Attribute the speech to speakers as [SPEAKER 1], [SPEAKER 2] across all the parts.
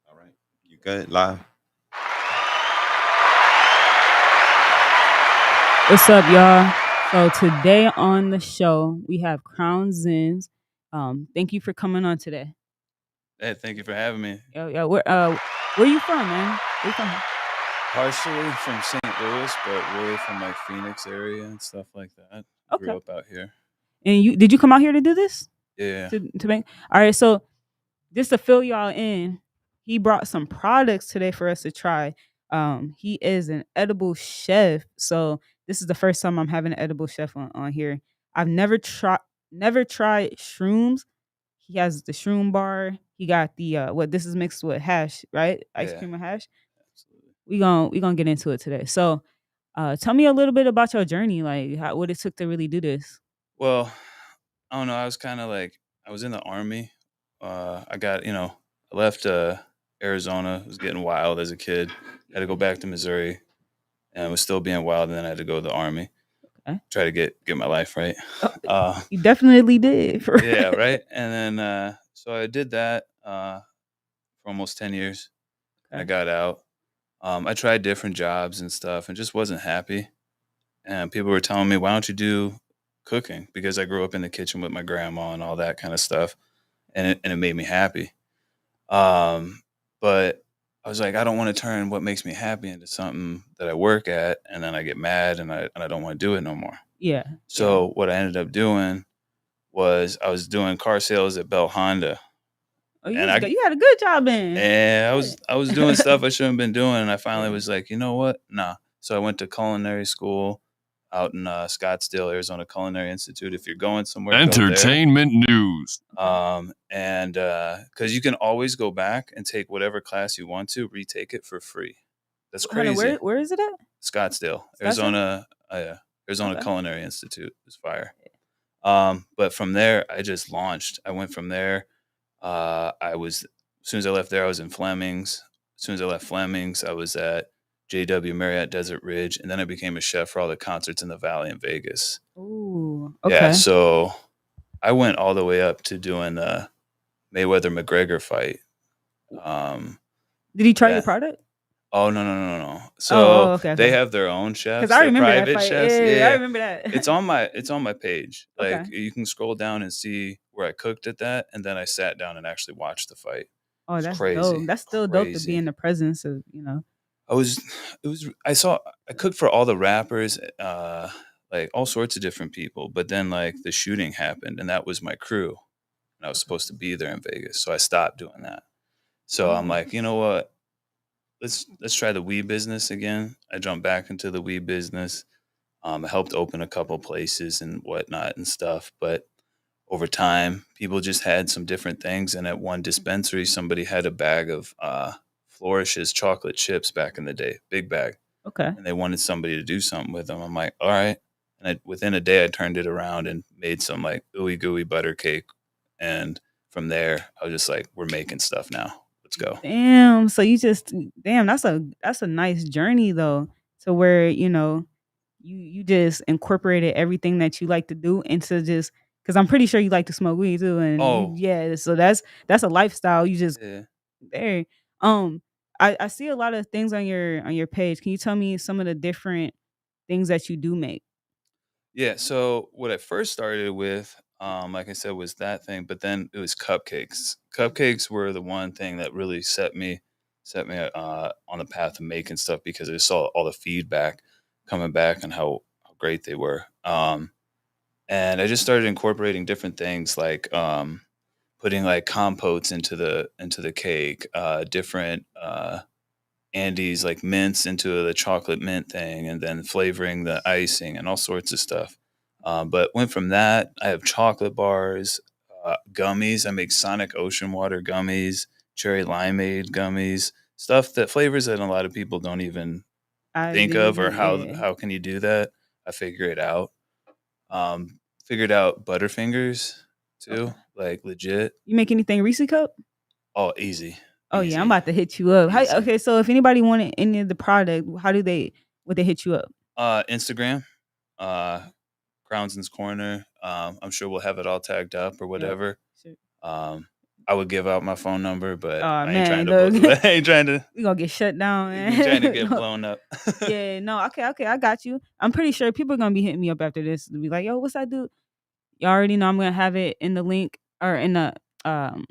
[SPEAKER 1] All right. You good? Live?
[SPEAKER 2] What's up, y'all? So today on the show we have CrownZin. Thank you for coming on today.
[SPEAKER 1] Hey, thank you for having me.
[SPEAKER 2] Yeah, where you from, man? Where you from?
[SPEAKER 1] Partially from St. Louis, but really from like Phoenix area and stuff like that.
[SPEAKER 2] Okay.
[SPEAKER 1] Grew up out here.
[SPEAKER 2] And did you come out here to do this?
[SPEAKER 1] Yeah.
[SPEAKER 2] To make all right. So just to fill y'all in, he brought some products today for us to try. He is an edible chef, so this is the first time I'm having an edible chef on here. I've never tried shrooms. He has the shroom bar. He got the what this is mixed with hash, right? Ice
[SPEAKER 1] Yeah.
[SPEAKER 2] cream and hash.
[SPEAKER 1] Absolutely.
[SPEAKER 2] We gonna get into it today. So tell me a little bit about your journey, like what it took to really do this.
[SPEAKER 1] Well, I don't know. I was kind of like, I was in the army. I got, I left Arizona. It was getting wild as a kid. Had to go back to Missouri and I was still being wild. And then I had to go to the army,
[SPEAKER 2] Okay.
[SPEAKER 1] try to get my life right.
[SPEAKER 2] You definitely did.
[SPEAKER 1] Yeah, right. And then, so I did that for almost 10 years. I
[SPEAKER 2] Okay.
[SPEAKER 1] got out. I tried different jobs and stuff and just wasn't happy. And people were telling me, why don't you do cooking? Because I grew up in the kitchen with my grandma and all that kind of stuff. And it made me happy. But I was like, I don't want to turn what makes me happy into something that I work at. And then I get mad and I don't want to do it no more.
[SPEAKER 2] Yeah.
[SPEAKER 1] So what I ended up doing was I was doing car sales at Bell Honda.
[SPEAKER 2] Oh,
[SPEAKER 1] And
[SPEAKER 2] you had a good job then.
[SPEAKER 1] And I was doing stuff I shouldn't have been doing, and I finally was like, you know what? Nah. So I went to culinary school out in Scottsdale, Arizona Culinary Institute. If you're going somewhere,
[SPEAKER 3] Entertainment news.
[SPEAKER 1] And because you can always go back and take whatever class you want to, retake it for free. That's crazy.
[SPEAKER 2] Where is it at?
[SPEAKER 1] Scottsdale, Arizona. Arizona Culinary Institute is fire. But from there, I just launched. I went from there. As soon as I left there, I was in Fleming's. As soon as I left Fleming's, I was at JW Marriott Desert Ridge, and then I became a chef for all the concerts in the Valley in Vegas.
[SPEAKER 2] Ooh, okay.
[SPEAKER 1] Yeah, so I went all the way up to doing the Mayweather McGregor fight.
[SPEAKER 2] Did he try your product?
[SPEAKER 1] Oh no! So
[SPEAKER 2] okay.
[SPEAKER 1] They have their own chefs.
[SPEAKER 2] Because I remember
[SPEAKER 1] private
[SPEAKER 2] that fight.
[SPEAKER 1] chefs.
[SPEAKER 2] Yeah, I remember that.
[SPEAKER 1] It's on my page. Like
[SPEAKER 2] Okay.
[SPEAKER 1] you can scroll down and see where I cooked at that, and then I sat down and actually watched the fight.
[SPEAKER 2] Oh, that's
[SPEAKER 1] crazy.
[SPEAKER 2] dope. That's still dope to be in the presence of,
[SPEAKER 1] I cooked for all the rappers, like all sorts of different people, but then like the shooting happened and that was my crew and I was supposed to be there in Vegas. So I stopped doing that. So I'm like, you know what? Let's try the weed business again. I jumped back into the weed business. I helped open a couple places and whatnot and stuff, but over time, people just had some different things. And at one dispensary, somebody had a bag of Flourish's chocolate chips back in the day, big bag.
[SPEAKER 2] Okay.
[SPEAKER 1] And they wanted somebody to do something with them. I'm like, all right. And within a day, I turned it around and made some like ooey gooey butter cake. And from there, I was just like, we're making stuff now. let's go.
[SPEAKER 2] Damn. So you just that's a nice journey though, to where you just incorporated everything that you like to do into just because I'm pretty sure you like to smoke weed too, and
[SPEAKER 1] Oh,
[SPEAKER 2] so that's a lifestyle you just
[SPEAKER 1] yeah.
[SPEAKER 2] there. Um, I see a lot of things on your page. Can you tell me some of the different things that you do make?
[SPEAKER 1] Yeah, so what I first started with, like I said, was that thing, but then it was cupcakes. Cupcakes were the one thing that really set me on the path of making stuff because I saw all the feedback coming back and how great they were. And I just started incorporating different things like putting like compotes into the cake, different Andes like mints into the chocolate mint thing, and then flavoring the icing and all sorts of stuff. But went from that. I have chocolate bars, gummies. I make Sonic Ocean Water gummies, cherry limeade gummies, stuff that flavors that a lot of people don't even
[SPEAKER 2] I
[SPEAKER 1] think
[SPEAKER 2] didn't
[SPEAKER 1] of, or
[SPEAKER 2] even yeah.
[SPEAKER 1] how can you do that? I figure it out. Figured out Butterfingers too,
[SPEAKER 2] Okay.
[SPEAKER 1] like legit.
[SPEAKER 2] You make anything Reese cup?
[SPEAKER 1] Oh, easy,
[SPEAKER 2] Oh yeah, I'm
[SPEAKER 1] easy,
[SPEAKER 2] about to hit you up. How,
[SPEAKER 1] easy.
[SPEAKER 2] okay, so if anybody wanted any of the product, how do they would they hit you up?
[SPEAKER 1] Instagram, uh, CrownZin's Corner. I'm sure we'll have it all tagged up or
[SPEAKER 2] Yep.
[SPEAKER 1] whatever.
[SPEAKER 2] Sure.
[SPEAKER 1] I would give out my phone number, but
[SPEAKER 2] Oh
[SPEAKER 1] I ain't trying
[SPEAKER 2] man,
[SPEAKER 1] to.
[SPEAKER 2] look,
[SPEAKER 1] I ain't trying to.
[SPEAKER 2] we gonna get shut down,
[SPEAKER 1] Ain't trying to get
[SPEAKER 2] man.
[SPEAKER 1] blown up.
[SPEAKER 2] Yeah, no, okay, I got you. I'm pretty sure people are gonna be hitting me up after this to be like, "Yo, what's that dude?" You already know I'm gonna have it in the link or in the um,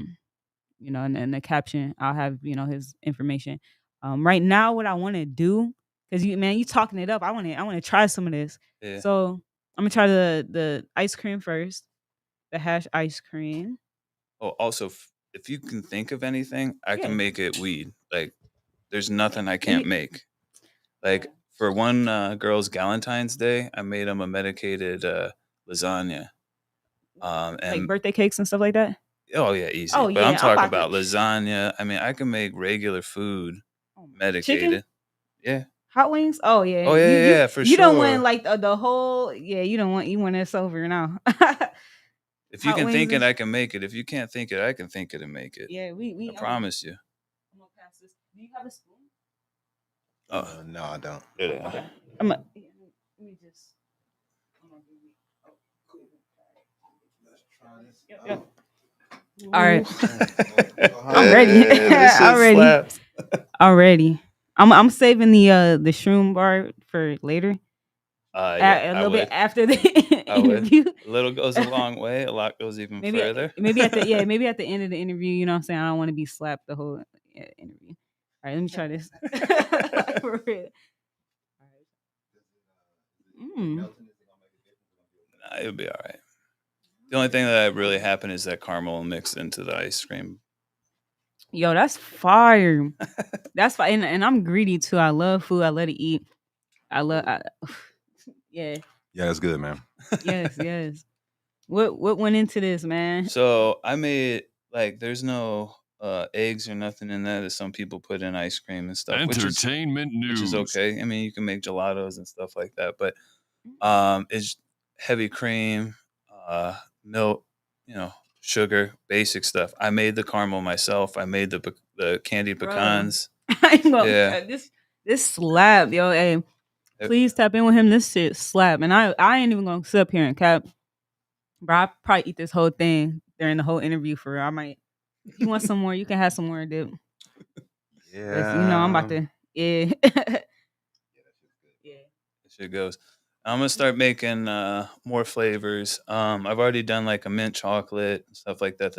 [SPEAKER 2] in the caption. I'll have his information. Right now, what I want to do because you talking it up. I want to try some of this.
[SPEAKER 1] Yeah.
[SPEAKER 2] So I'm gonna try the ice cream first, the hash ice cream.
[SPEAKER 1] Oh, also, if you can think of anything, I
[SPEAKER 2] Yeah.
[SPEAKER 1] can make it weed. Like, there's nothing I can't
[SPEAKER 2] Any-
[SPEAKER 1] make. Like for one girl's Galentine's Day, I made them a medicated lasagna.
[SPEAKER 2] like
[SPEAKER 1] And
[SPEAKER 2] birthday cakes and stuff like that.
[SPEAKER 1] oh yeah, easy.
[SPEAKER 2] Oh
[SPEAKER 1] But I'm
[SPEAKER 2] yeah, I'm
[SPEAKER 1] talking
[SPEAKER 2] about to.
[SPEAKER 1] about lasagna. I mean, I can make regular food
[SPEAKER 2] Oh my chicken.
[SPEAKER 1] medicated. Yeah.
[SPEAKER 2] Hot wings? Oh yeah,
[SPEAKER 1] Oh yeah,
[SPEAKER 2] you
[SPEAKER 1] yeah,
[SPEAKER 2] you
[SPEAKER 1] yeah, for
[SPEAKER 2] you don't want
[SPEAKER 1] sure.
[SPEAKER 2] like the whole you don't want this over now.
[SPEAKER 1] If you
[SPEAKER 2] Hot
[SPEAKER 1] can
[SPEAKER 2] wings
[SPEAKER 1] think it,
[SPEAKER 2] is
[SPEAKER 1] I can make it. If you can't think it, I can think it and make it.
[SPEAKER 2] yeah.
[SPEAKER 1] I
[SPEAKER 2] We
[SPEAKER 1] promise you.
[SPEAKER 2] I'm gonna pass this. Do you have a spoon?
[SPEAKER 1] Oh,
[SPEAKER 4] No, I don't.
[SPEAKER 1] yeah.
[SPEAKER 2] Okay. I'm a, let me just. I'm gonna give you. Oh, cool.
[SPEAKER 4] Let's try this.
[SPEAKER 2] Yep, yep. All right. I'm
[SPEAKER 4] I'm
[SPEAKER 2] ready.
[SPEAKER 1] This shit
[SPEAKER 2] Already.
[SPEAKER 1] slaps.
[SPEAKER 2] Already. I'm saving the shroom bar for later.
[SPEAKER 1] Yeah,
[SPEAKER 2] A
[SPEAKER 1] I
[SPEAKER 2] little bit
[SPEAKER 1] would.
[SPEAKER 2] after the
[SPEAKER 1] I would.
[SPEAKER 2] interview.
[SPEAKER 1] A little goes a long way. A lot goes even
[SPEAKER 2] maybe
[SPEAKER 1] further.
[SPEAKER 2] maybe at the maybe at the end of the interview, you know what I'm saying? I don't want to be slapped the whole interview. All right, let me try this. For real. All right. Mm.
[SPEAKER 1] Nah, it'll be all right. The only thing that really happened is that caramel mixed into the ice cream.
[SPEAKER 2] Yo, that's fire. That's fine. And I'm greedy too. I love food. I love to eat. Yeah.
[SPEAKER 4] Yeah, it's good, man.
[SPEAKER 2] Yes. What went into this, man?
[SPEAKER 1] So I made like there's no eggs or nothing in that, as some people put in ice cream and stuff,
[SPEAKER 3] Entertainment
[SPEAKER 1] which is
[SPEAKER 3] news.
[SPEAKER 1] okay. I mean, you can make gelatos and stuff like that, but it's heavy cream, milk, sugar, basic stuff. I made the caramel myself. I made the candied
[SPEAKER 2] Bro.
[SPEAKER 1] pecans.
[SPEAKER 2] I ain't gonna,
[SPEAKER 1] Yeah.
[SPEAKER 2] this slap, yo. Hey, please tap in with him. This shit slap. And I ain't even gonna sit up here and cap. Bro, I probably eat this whole thing during the whole interview for real. I might. If you want some more, you can have some more, Dip.
[SPEAKER 4] Yeah.
[SPEAKER 2] I'm about to. Yeah. Yeah.
[SPEAKER 1] That shit goes. I'm gonna start making more flavors. I've already done like a mint chocolate stuff like that.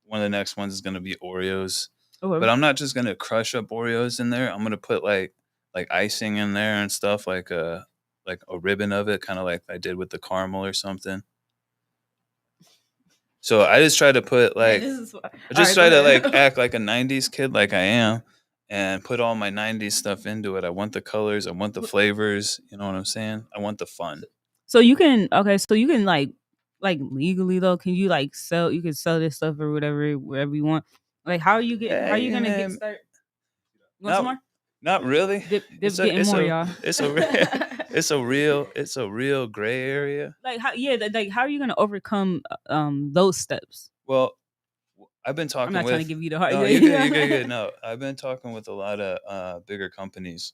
[SPEAKER 1] One of the next ones is gonna be Oreos, but I'm not just gonna crush up Oreos in there. I'm gonna put like icing in there and stuff like a ribbon of it, kind of like I did with the caramel or something. So I just try to put like I just try to like act like a '90s kid, like I am, and put all my '90s stuff into it. I want the colors, I want the flavors. You know what I'm saying? I want the fun.
[SPEAKER 2] So you can like legally though, can you like sell you can sell this stuff or whatever wherever you want. Like how are you gonna get started? You want some more?
[SPEAKER 1] Not really.
[SPEAKER 2] Dip's getting more, y'all.
[SPEAKER 1] It's a real gray area.
[SPEAKER 2] Like how are you gonna overcome those steps?
[SPEAKER 1] Well, I've been
[SPEAKER 2] I'm
[SPEAKER 1] talking
[SPEAKER 2] not trying to
[SPEAKER 1] with.
[SPEAKER 2] give you the hard.
[SPEAKER 1] No,
[SPEAKER 2] Yeah,
[SPEAKER 1] you're good. You're
[SPEAKER 2] yeah.
[SPEAKER 1] good. You're good. No, I've been talking with a lot of bigger companies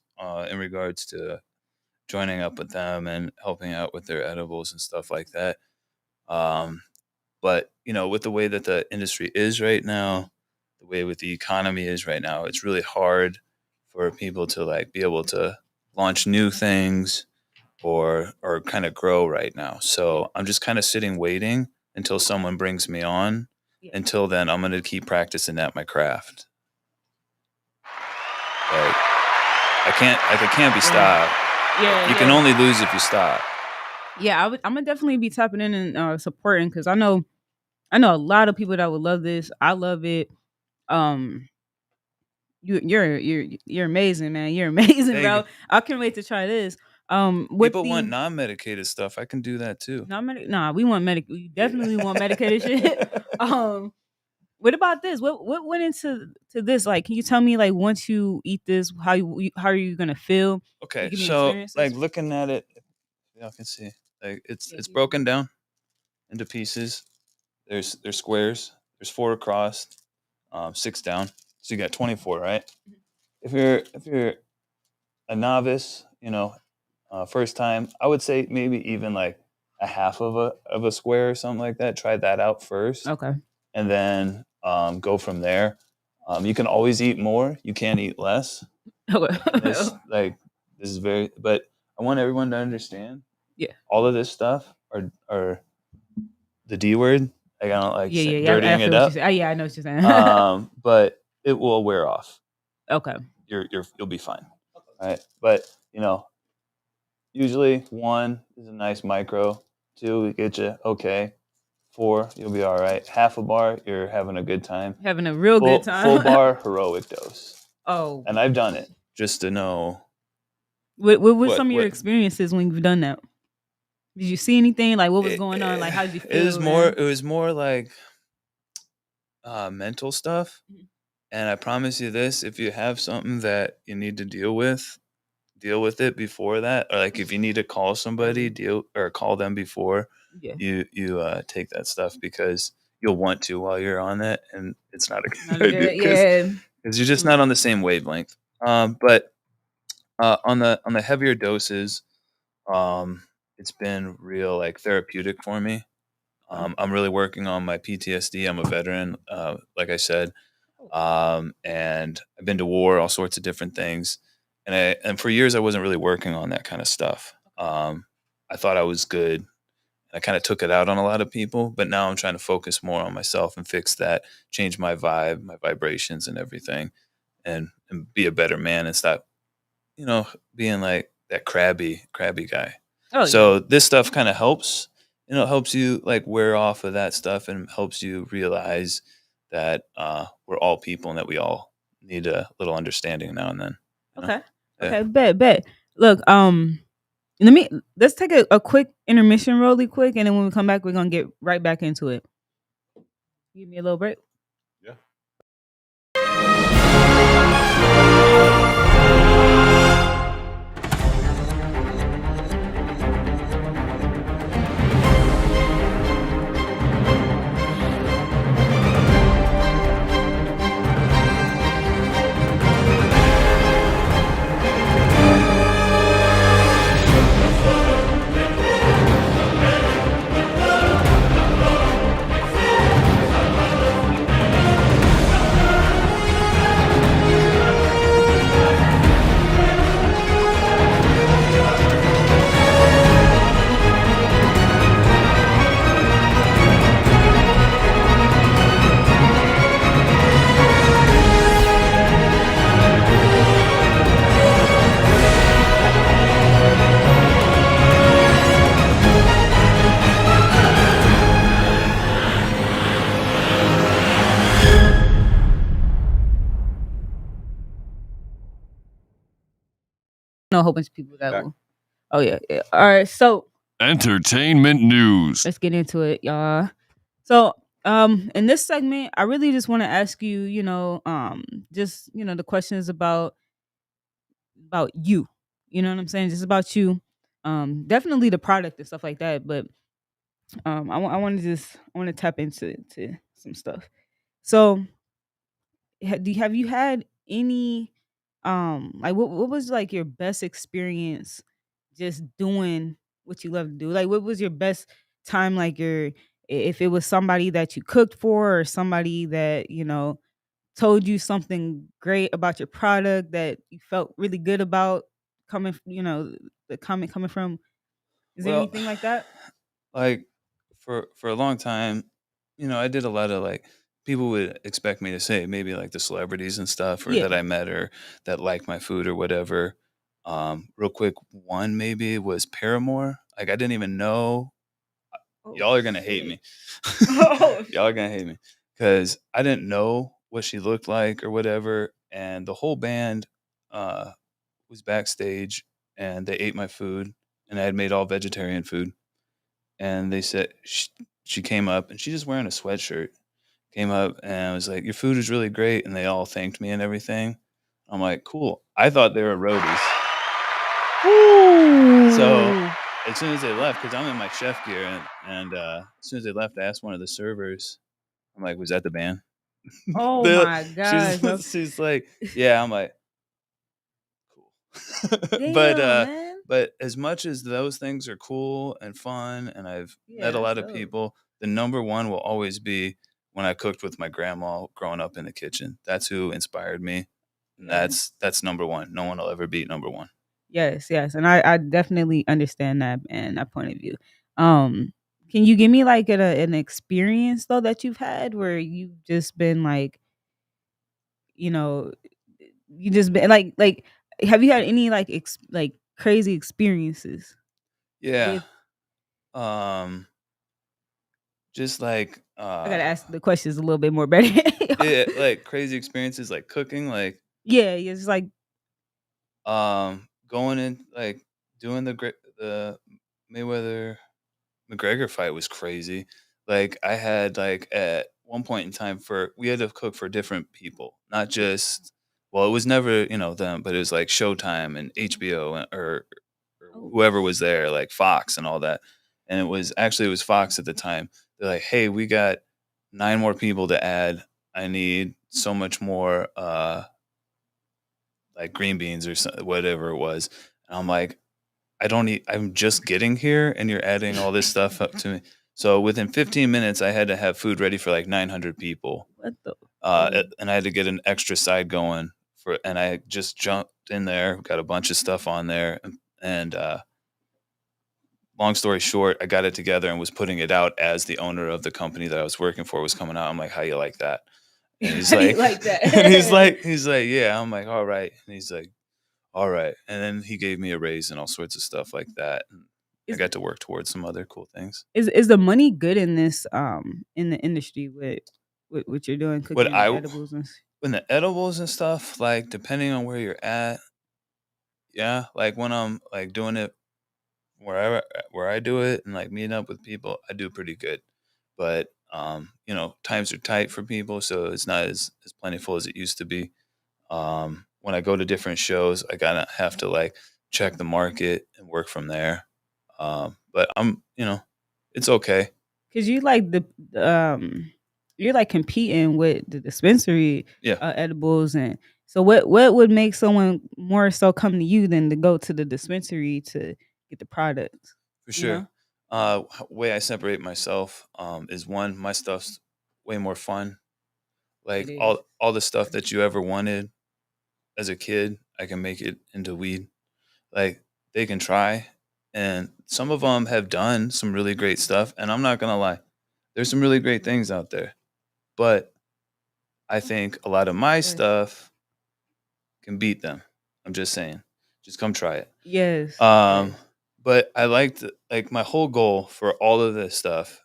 [SPEAKER 1] in regards to joining up with them and helping out with their edibles and stuff like that. Um, but with the way that the industry is right now, the way with the economy is right now, it's really hard for people to like be able to launch new things or kind of grow right now. So I'm just kind of sitting waiting until someone brings me on.
[SPEAKER 2] Yeah.
[SPEAKER 1] Until then, I'm going to keep practicing at my craft. Like I can't be stopped.
[SPEAKER 2] Yeah,
[SPEAKER 1] You can only lose if you stop.
[SPEAKER 2] Yeah, I'm gonna definitely be tapping in and supporting because I know a lot of people that would love this. I love it. Um, you're amazing, man. You're amazing,
[SPEAKER 1] Thank
[SPEAKER 2] bro.
[SPEAKER 1] you.
[SPEAKER 2] I can't wait to try this. With
[SPEAKER 1] People want
[SPEAKER 2] the
[SPEAKER 1] non-medicated stuff. I can do that too.
[SPEAKER 2] nah, we want we definitely want medicated shit. What about this? What went into this? Like, can you tell me like once you eat this, how are you gonna feel? Can you
[SPEAKER 1] Okay,
[SPEAKER 2] give me
[SPEAKER 1] so
[SPEAKER 2] experiences?
[SPEAKER 1] like looking at it, y'all can see like it's
[SPEAKER 2] Yeah,
[SPEAKER 1] it's
[SPEAKER 2] yeah.
[SPEAKER 1] broken down into pieces. There's squares. There's 4 across, 6 down. So you got 24, right? If you're a novice, first time, I would say maybe even like a half of a square or something like that. Try that out first,
[SPEAKER 2] Okay.
[SPEAKER 1] and then go from there. You can always eat more. You can't eat less. And this is very, but I want everyone to understand.
[SPEAKER 2] Yeah.
[SPEAKER 1] All of this stuff are the D word. Like, I don't like
[SPEAKER 2] Yeah. I
[SPEAKER 1] dirtying
[SPEAKER 2] feel
[SPEAKER 1] it
[SPEAKER 2] what you
[SPEAKER 1] up.
[SPEAKER 2] say. Yeah, I know what you're saying.
[SPEAKER 1] But it will wear off.
[SPEAKER 2] Okay.
[SPEAKER 1] You'll be fine. Right. But usually 1 is a nice micro. 2 we get you okay. 4 you'll be all right. Half a bar you're having a good time.
[SPEAKER 2] Having a real good time.
[SPEAKER 1] Full bar heroic dose.
[SPEAKER 2] Oh.
[SPEAKER 1] And I've done it just to know.
[SPEAKER 2] What some of your experiences when you've done that? Did you see anything? Like, what was going on? Like, how did you feel?
[SPEAKER 1] It was more like mental stuff.
[SPEAKER 2] Mhm.
[SPEAKER 1] And I promise you this: if you have something that you need to deal with it before that, or like if you need to call somebody, call them before
[SPEAKER 2] Yeah.
[SPEAKER 1] you take that stuff, because you'll want to while you're on that, and it's not a
[SPEAKER 2] Not
[SPEAKER 1] good
[SPEAKER 2] good.
[SPEAKER 1] idea
[SPEAKER 2] Yeah.
[SPEAKER 1] because you're just not on the same wavelength. But on the heavier doses, it's been real like therapeutic for me. I'm really working on my PTSD. I'm a veteran, like I said, and I've been to war, all sorts of different things, and for years I wasn't really working on that kind of stuff. I thought I was good. I kind of took it out on a lot of people, but now I'm trying to focus more on myself and fix that, change my vibe, my vibrations, and everything, and be a better man and stop, being like that crabby guy.
[SPEAKER 2] Oh,
[SPEAKER 1] So this stuff kind of helps, helps you like wear off of that stuff and helps you realize that we're all people and that we all need a little understanding now and then.
[SPEAKER 2] Okay.
[SPEAKER 1] Yeah.
[SPEAKER 2] Okay. Bet. Look. Let's take a quick intermission, really quick, and then when we come back, we're gonna get right back into it. Give me a little break.
[SPEAKER 4] Yeah.
[SPEAKER 2] know a whole bunch of people that will. Oh yeah. All right. So
[SPEAKER 3] Entertainment news.
[SPEAKER 2] let's get into it, y'all. So in this segment, I really just want to ask you, just the questions about you. You know what I'm saying? Just about you. Definitely the product and stuff like that. But I want to tap into some stuff. So have you had any like what was like your best experience just doing what you love to do? Like what was your best time, like if it was somebody that you cooked for or somebody that, told you something great about your product that you felt really good about the comment coming from, is there
[SPEAKER 1] Well,
[SPEAKER 2] anything like that?
[SPEAKER 1] like for a long time, I did a lot of like people would expect me to say maybe like the celebrities and stuff or that
[SPEAKER 2] Yeah.
[SPEAKER 1] I met or that like my food or whatever. Real quick, one maybe was Paramore. Like I didn't even know.
[SPEAKER 2] Oh
[SPEAKER 1] Y'all are gonna hate
[SPEAKER 2] shit.
[SPEAKER 1] me.
[SPEAKER 2] Oh
[SPEAKER 1] Y'all are gonna hate me because I didn't know what she looked like or whatever, and the whole band uh, was backstage and they ate my food, and I had made all vegetarian food, and they said she came up and she's just wearing a sweatshirt. Came up and was like, "Your food is really great," and they all thanked me and everything. I'm like, "Cool." I thought they were roadies. So
[SPEAKER 2] Ooh.
[SPEAKER 1] as soon as they left, because I'm in my chef gear, and as soon as they left, I asked one of the servers. I'm like, "Was that the band?"
[SPEAKER 2] Oh my gosh, bro.
[SPEAKER 1] She's like, "Yeah." I'm like, "Cool." but
[SPEAKER 2] Damn,
[SPEAKER 1] uh,
[SPEAKER 2] man.
[SPEAKER 1] but as much as those things are cool and fun, and I've
[SPEAKER 2] Yeah,
[SPEAKER 1] met a
[SPEAKER 2] that's
[SPEAKER 1] lot of
[SPEAKER 2] dope.
[SPEAKER 1] people, the number one will always be when I cooked with my grandma growing up in the kitchen. That's who inspired me. And
[SPEAKER 2] Yeah.
[SPEAKER 1] that's number one. No one will ever beat number one.
[SPEAKER 2] Yes, yes. And I definitely understand that and that point of view. Um, can you give me like an experience though that you've had where you've just been like, you know, you just been like have you had any like like crazy experiences
[SPEAKER 1] Yeah.
[SPEAKER 2] with
[SPEAKER 1] Um, just like
[SPEAKER 2] I gotta ask the questions a little bit more better.
[SPEAKER 1] yeah, like crazy experiences like cooking, like
[SPEAKER 2] Yeah, it's like
[SPEAKER 1] going in like doing the Mayweather McGregor fight was crazy. Like I had like at one point in time for we had to cook for different people, not just well, it was never, them, but it was like Showtime and HBO or
[SPEAKER 2] oh
[SPEAKER 1] whoever was there, like Fox and all that. And it was Fox at the time. They're like, "Hey, we got 9 more people to add. I need so much more like green beans or whatever it was." And I'm like, I don't need I'm just getting here and you're adding all this stuff up to me. So within 15 minutes, I had to have food ready for like 900 people.
[SPEAKER 2] what the oh
[SPEAKER 1] And I had to get an extra side going and I just jumped in there, got a bunch of stuff on there. And long story short, I got it together and was putting it out as the owner of the company that I was working for was coming out. I'm like, "How you like that?" And he's
[SPEAKER 2] how do you
[SPEAKER 1] like,
[SPEAKER 2] like
[SPEAKER 1] and
[SPEAKER 2] that?
[SPEAKER 1] he's like, "Yeah." I'm like, "All right." And he's like, "All right." And then he gave me a raise and all sorts of stuff like that. And I
[SPEAKER 2] is
[SPEAKER 1] got to work towards some other cool things.
[SPEAKER 2] is the money good in this in the industry with what you're doing,
[SPEAKER 1] What
[SPEAKER 2] cooking the
[SPEAKER 1] I
[SPEAKER 2] edibles and
[SPEAKER 1] when the edibles and stuff, like depending on where you're at, yeah, like when I'm like doing it wherever where I do it and like meeting up with people, I do pretty good. But times are tight for people, so it's not as plentiful as it used to be. When I go to different shows, I gotta have to like check the market and work from there. But it's okay.
[SPEAKER 2] because you like you're like competing with the dispensary
[SPEAKER 1] Yeah,
[SPEAKER 2] edibles, and so what would make someone more so come to you than to go to the dispensary to get the products,
[SPEAKER 1] for
[SPEAKER 2] you
[SPEAKER 1] sure.
[SPEAKER 2] know?
[SPEAKER 1] Way I separate myself is one, my stuff's way more fun.
[SPEAKER 2] It
[SPEAKER 1] Like
[SPEAKER 2] is.
[SPEAKER 1] all the stuff that you ever wanted as a kid, I can make it into weed. Like they can try, and some of them have done some really great stuff. And I'm not gonna lie, there's some really great things out there. But I think a lot of my
[SPEAKER 2] Yes.
[SPEAKER 1] stuff can beat them. I'm just saying, just come try it.
[SPEAKER 2] Yes.
[SPEAKER 1] Um,
[SPEAKER 2] Yes.
[SPEAKER 1] but I like my whole goal for all of this stuff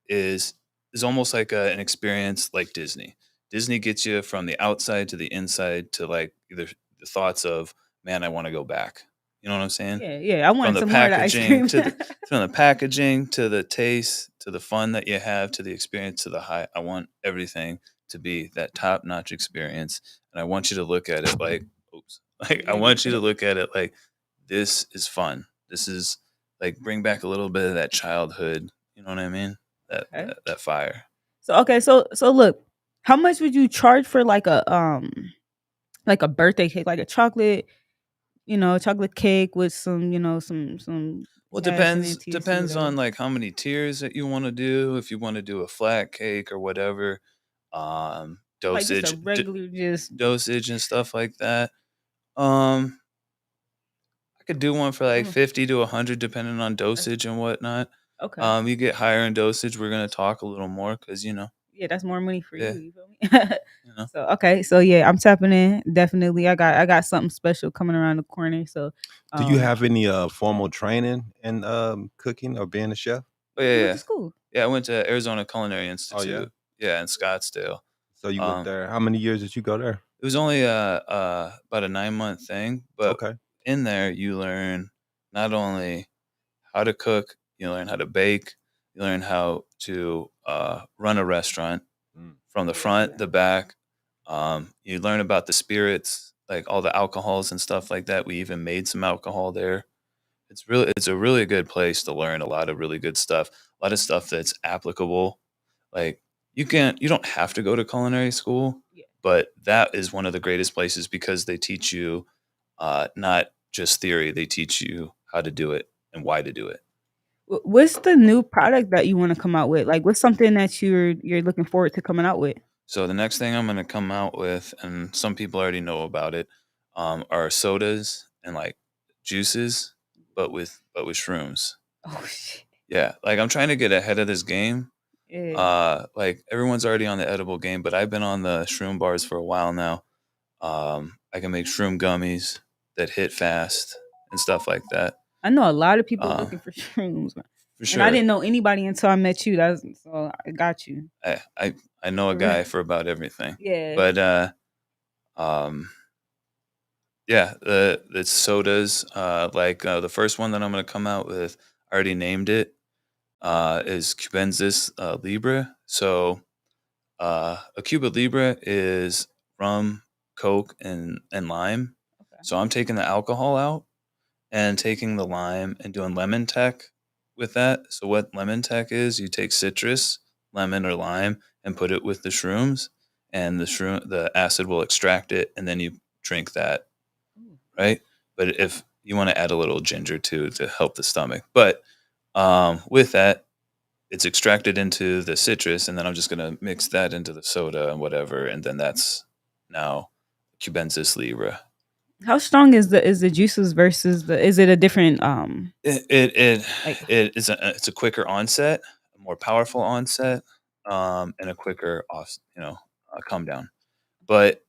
[SPEAKER 1] is is almost like an experience like Disney. Disney gets you from the outside to the inside to like either the thoughts of, man, I want to go back. You know what I'm saying?
[SPEAKER 2] Yeah, yeah. I
[SPEAKER 1] From
[SPEAKER 2] wanted
[SPEAKER 1] the
[SPEAKER 2] some more of the ice
[SPEAKER 1] packaging
[SPEAKER 2] cream.
[SPEAKER 1] to the packaging to the taste to the fun that you have to the experience to the high. I want everything to be that top notch experience, and I want you to look at it like, oops, like I
[SPEAKER 2] You're
[SPEAKER 1] want you to
[SPEAKER 2] good.
[SPEAKER 1] look at it like this is fun. This is like bring back a little bit of that childhood. You know what I mean? That
[SPEAKER 2] Okay.
[SPEAKER 1] that, that fire.
[SPEAKER 2] So okay, so look, How much would you charge for like a birthday cake, like a chocolate, chocolate cake with some, some
[SPEAKER 1] Well,
[SPEAKER 2] icing
[SPEAKER 1] depends
[SPEAKER 2] and THC,
[SPEAKER 1] depends
[SPEAKER 2] whatever.
[SPEAKER 1] on like how many tiers that you want to do. If you want to do a flat cake or whatever,
[SPEAKER 2] Like just a regular,
[SPEAKER 1] dosage and stuff like that. Um, I could do one for like 50 to 100, depending on dosage and whatnot.
[SPEAKER 2] okay.
[SPEAKER 1] You get higher in dosage, we're gonna talk a little more because
[SPEAKER 2] Yeah, that's more money for
[SPEAKER 1] yeah,
[SPEAKER 2] you. You feel me? So okay, so yeah, I'm tapping in. Definitely, I got something special coming around the corner. So,
[SPEAKER 4] Do you have any formal training in cooking or being a chef?
[SPEAKER 1] oh
[SPEAKER 2] you
[SPEAKER 1] yeah,
[SPEAKER 2] went
[SPEAKER 1] yeah,
[SPEAKER 2] to school?
[SPEAKER 1] yeah. I went to Arizona Culinary
[SPEAKER 4] Oh yeah.
[SPEAKER 1] Institute. Yeah, in Scottsdale.
[SPEAKER 4] So you went there. How many years did you go there?
[SPEAKER 1] It was only about a 9-month thing, but
[SPEAKER 4] Okay.
[SPEAKER 1] in there you learn not only how to cook, you learn how to bake, you learn how to run a restaurant from the front, the back. You learn about the spirits, like all the alcohols and stuff like that. We even made some alcohol there. It's a really good place to learn a lot of really good stuff. A lot of stuff that's applicable. Like you don't have to go to culinary school,
[SPEAKER 2] Yeah.
[SPEAKER 1] but that is one of the greatest places because they teach you not just theory, they teach you how to do it and why to do it.
[SPEAKER 2] What's the new product that you want to come out with? Like, what's something that you're looking forward to coming out with?
[SPEAKER 1] So the next thing I'm going to come out with, and some people already know about it, are sodas and like juices, but with shrooms.
[SPEAKER 2] Oh shit!
[SPEAKER 1] Yeah, like I'm trying to get ahead of this game.
[SPEAKER 2] Yeah.
[SPEAKER 1] Like everyone's already on the edible game, but I've been on the shroom bars for a while now. I can make shroom gummies that hit fast and stuff like that.
[SPEAKER 2] I know a lot of people looking for shrooms,
[SPEAKER 1] For sure.
[SPEAKER 2] and I didn't know anybody until I met you. So I got you.
[SPEAKER 1] I know a guy for about everything.
[SPEAKER 2] Yeah.
[SPEAKER 1] But yeah, the sodas, like the first one that I'm gonna come out with, I already named it, is Cubensis Libre. So a Cuba Libre is rum, Coke, and lime.
[SPEAKER 2] Okay.
[SPEAKER 1] So I'm taking the alcohol out and taking the lime and doing lemon tech with that. So what lemon tech is, you take citrus, lemon or lime, and put it with the shrooms, and the acid will extract it, and then you drink that, right? But if you want to add a little ginger too to help the stomach, but with that, it's extracted into the citrus, and then I'm just gonna mix that into the soda and whatever, and then that's now Cubensis Libra.
[SPEAKER 2] How strong is the juices versus the? Is it a different
[SPEAKER 1] It's a quicker onset, a more powerful onset, and a quicker come down. But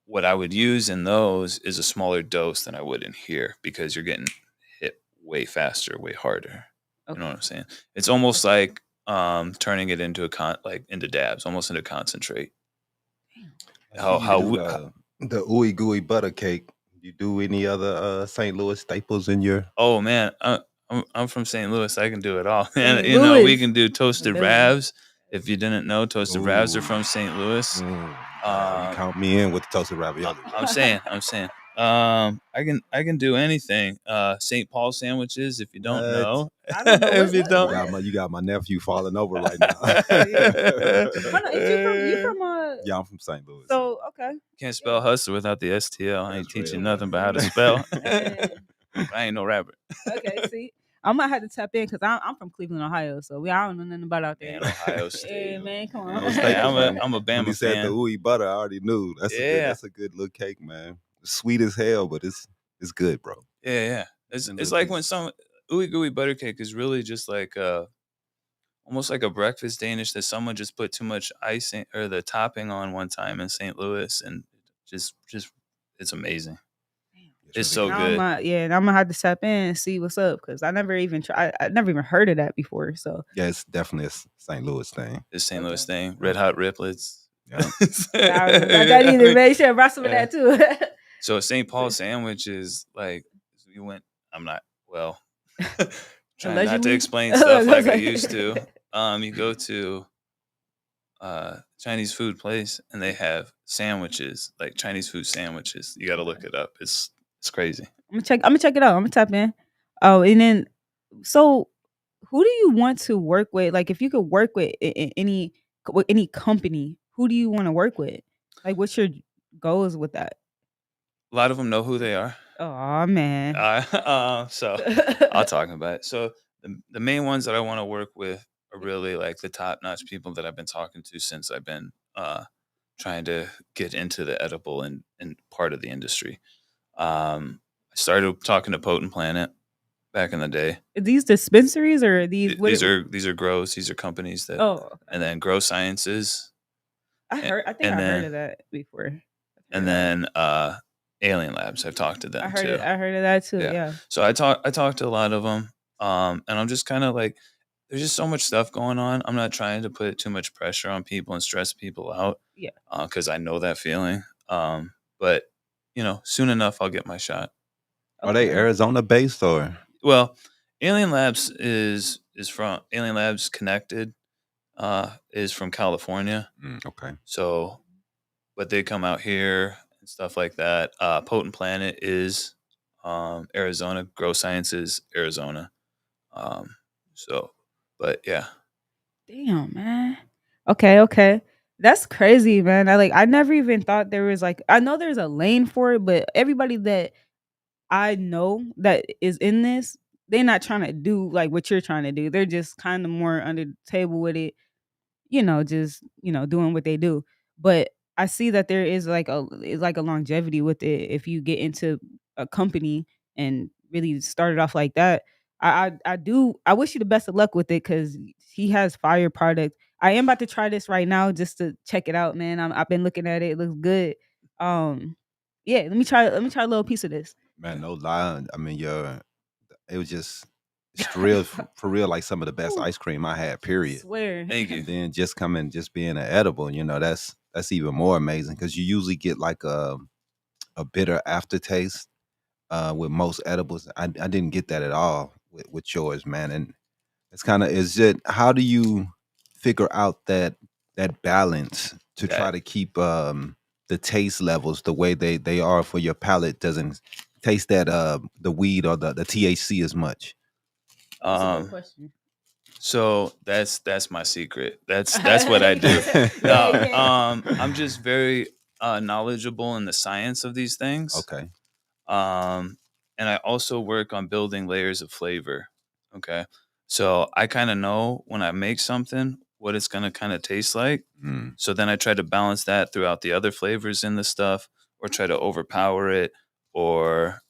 [SPEAKER 1] what I would use in those is a smaller dose than I would in here because you're getting hit way faster, way harder. You know what I'm saying? It's almost like turning it into into dabs, almost into concentrate.
[SPEAKER 4] The ooey gooey butter cake. You do any other St. Louis staples in your?
[SPEAKER 1] Oh man, I'm from St. Louis. I can do it all, man.
[SPEAKER 2] St.
[SPEAKER 1] You know, we
[SPEAKER 2] Louis.
[SPEAKER 1] can do toasted ravs. If you didn't know, toasted ravs are from St. Louis.
[SPEAKER 4] You count me in with the toasted ravioli.
[SPEAKER 1] I'm saying. I can do anything. St. Paul sandwiches. If you don't know,
[SPEAKER 2] I don't know.
[SPEAKER 1] if you don't,
[SPEAKER 4] You got my nephew falling over right now.
[SPEAKER 2] Hold on, you from
[SPEAKER 4] Yeah, I'm from St. Louis.
[SPEAKER 2] So okay.
[SPEAKER 1] Can't spell hustler without the STL. I ain't
[SPEAKER 4] That's
[SPEAKER 1] teaching
[SPEAKER 4] real.
[SPEAKER 1] nothing but how to spell. I ain't no rapper.
[SPEAKER 2] Okay, see, I might have to tap in because I'm from Cleveland, Ohio, so I don't know nothing about out there.
[SPEAKER 1] Man, Ohio State.
[SPEAKER 2] Yeah, man, come on.
[SPEAKER 1] I'm a Bama
[SPEAKER 4] When he said
[SPEAKER 1] fan.
[SPEAKER 4] the ooey butter, I already knew. That's a good little cake, man. It's sweet as hell, but it's good, bro.
[SPEAKER 1] Yeah. It's like when some ooey gooey butter cake is really just like almost like a breakfast Danish that someone just put too much icing or the topping on one time in St. Louis, and just it's amazing. It's so good.
[SPEAKER 2] And I'm gonna have to tap in and see what's up because I never even heard of that before. So
[SPEAKER 4] Yeah, it's definitely a St. Louis thing.
[SPEAKER 1] It's St. Louis thing. Red hot riplets.
[SPEAKER 4] Yeah.
[SPEAKER 2] that either made sure I brought some of that too.
[SPEAKER 1] So St. Paul sandwich is like we went. I'm not well. Trying not to
[SPEAKER 2] Allegedly?
[SPEAKER 1] explain stuff like I used to. You go to Chinese food place and they have sandwiches, like Chinese food sandwiches. You got to look it up. It's crazy.
[SPEAKER 2] I'm gonna check it out. I'm gonna tap in. Oh, and then so who do you want to work with? Like if you could work with any company, who do you want to work with? Like, what's your goals with that?
[SPEAKER 1] A lot of them know who they are.
[SPEAKER 2] Oh man.
[SPEAKER 1] So I'll talk about it. So the main ones that I want to work with are really like the top notch people that I've been talking to since I've been trying to get into the edible and part of the industry. I started talking to Potent Planet back in the day.
[SPEAKER 2] These dispensaries or these?
[SPEAKER 1] These are grows. These are companies that.
[SPEAKER 2] Oh, okay.
[SPEAKER 1] And then Grow Sciences.
[SPEAKER 2] I think I heard of that before.
[SPEAKER 1] And then Alien Labs. I've talked to them too.
[SPEAKER 2] I heard of that too. Yeah.
[SPEAKER 1] So I talked to a lot of them, and I'm just kind of like, there's just so much stuff going on. I'm not trying to put too much pressure on people and stress people out.
[SPEAKER 2] Yeah.
[SPEAKER 1] Because I know that feeling. But soon enough I'll get my shot.
[SPEAKER 4] Are they Arizona based or?
[SPEAKER 1] Well, Alien Labs is from Alien Labs Connected. Is from California.
[SPEAKER 4] Okay.
[SPEAKER 1] So, but they come out here and stuff like that. Potent Planet is Arizona. Grow Sciences, Arizona. But yeah.
[SPEAKER 2] Damn, man. Okay. That's crazy, man. I never even thought there was I know there's a lane for it, but everybody that I know that is in this, they're not trying to do like what you're trying to do. They're just kind of more under the table with it, just doing what they do. But I see that there is a longevity with it if you get into a company and really start it off like that. I wish you the best of luck with it because he has fire product. I am about to try this right now just to check it out, man. I've been looking at it. It looks good. Yeah, let me try a little piece of this.
[SPEAKER 4] Man, no lie. I mean, it was just it's real for real, like some of the best ice cream I had. Period.
[SPEAKER 2] Swear.
[SPEAKER 1] Thank you.
[SPEAKER 4] And then just being an edible, that's even more amazing because you usually get like a bitter aftertaste with most edibles. I didn't get that at all with yours, man. And is it how do you figure out that balance to try to keep the taste levels the way they are for your palate doesn't taste that the weed or the THC as much?
[SPEAKER 2] That's a good question.
[SPEAKER 1] So that's my secret. That's what I do. I'm just very knowledgeable in the science of these things.
[SPEAKER 4] Okay.
[SPEAKER 1] And I also work on building layers of flavor. Okay. So I kind of know when I make something what it's going to kind of taste like. So then I try to balance that throughout the other flavors in the stuff or try to overpower it or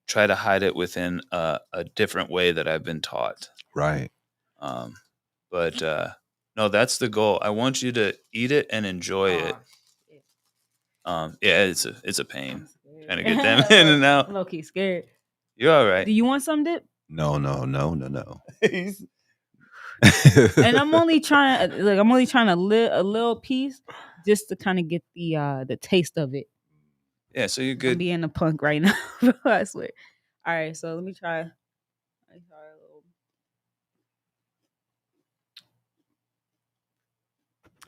[SPEAKER 1] try to hide it within a different way that I've been taught.
[SPEAKER 4] Right.
[SPEAKER 1] But no, that's the goal. I want you to eat it and enjoy it. Yeah, it's a pain trying to get them in and out.
[SPEAKER 2] I'm low-key scared.
[SPEAKER 1] You're all right.
[SPEAKER 2] Do you want some dip?
[SPEAKER 4] No.
[SPEAKER 2] And I'm only trying a little piece just to kind of get the taste of it.
[SPEAKER 1] Yeah, so you're good.
[SPEAKER 2] I'm being a punk right now, bro, I swear. All right, so let me try a little.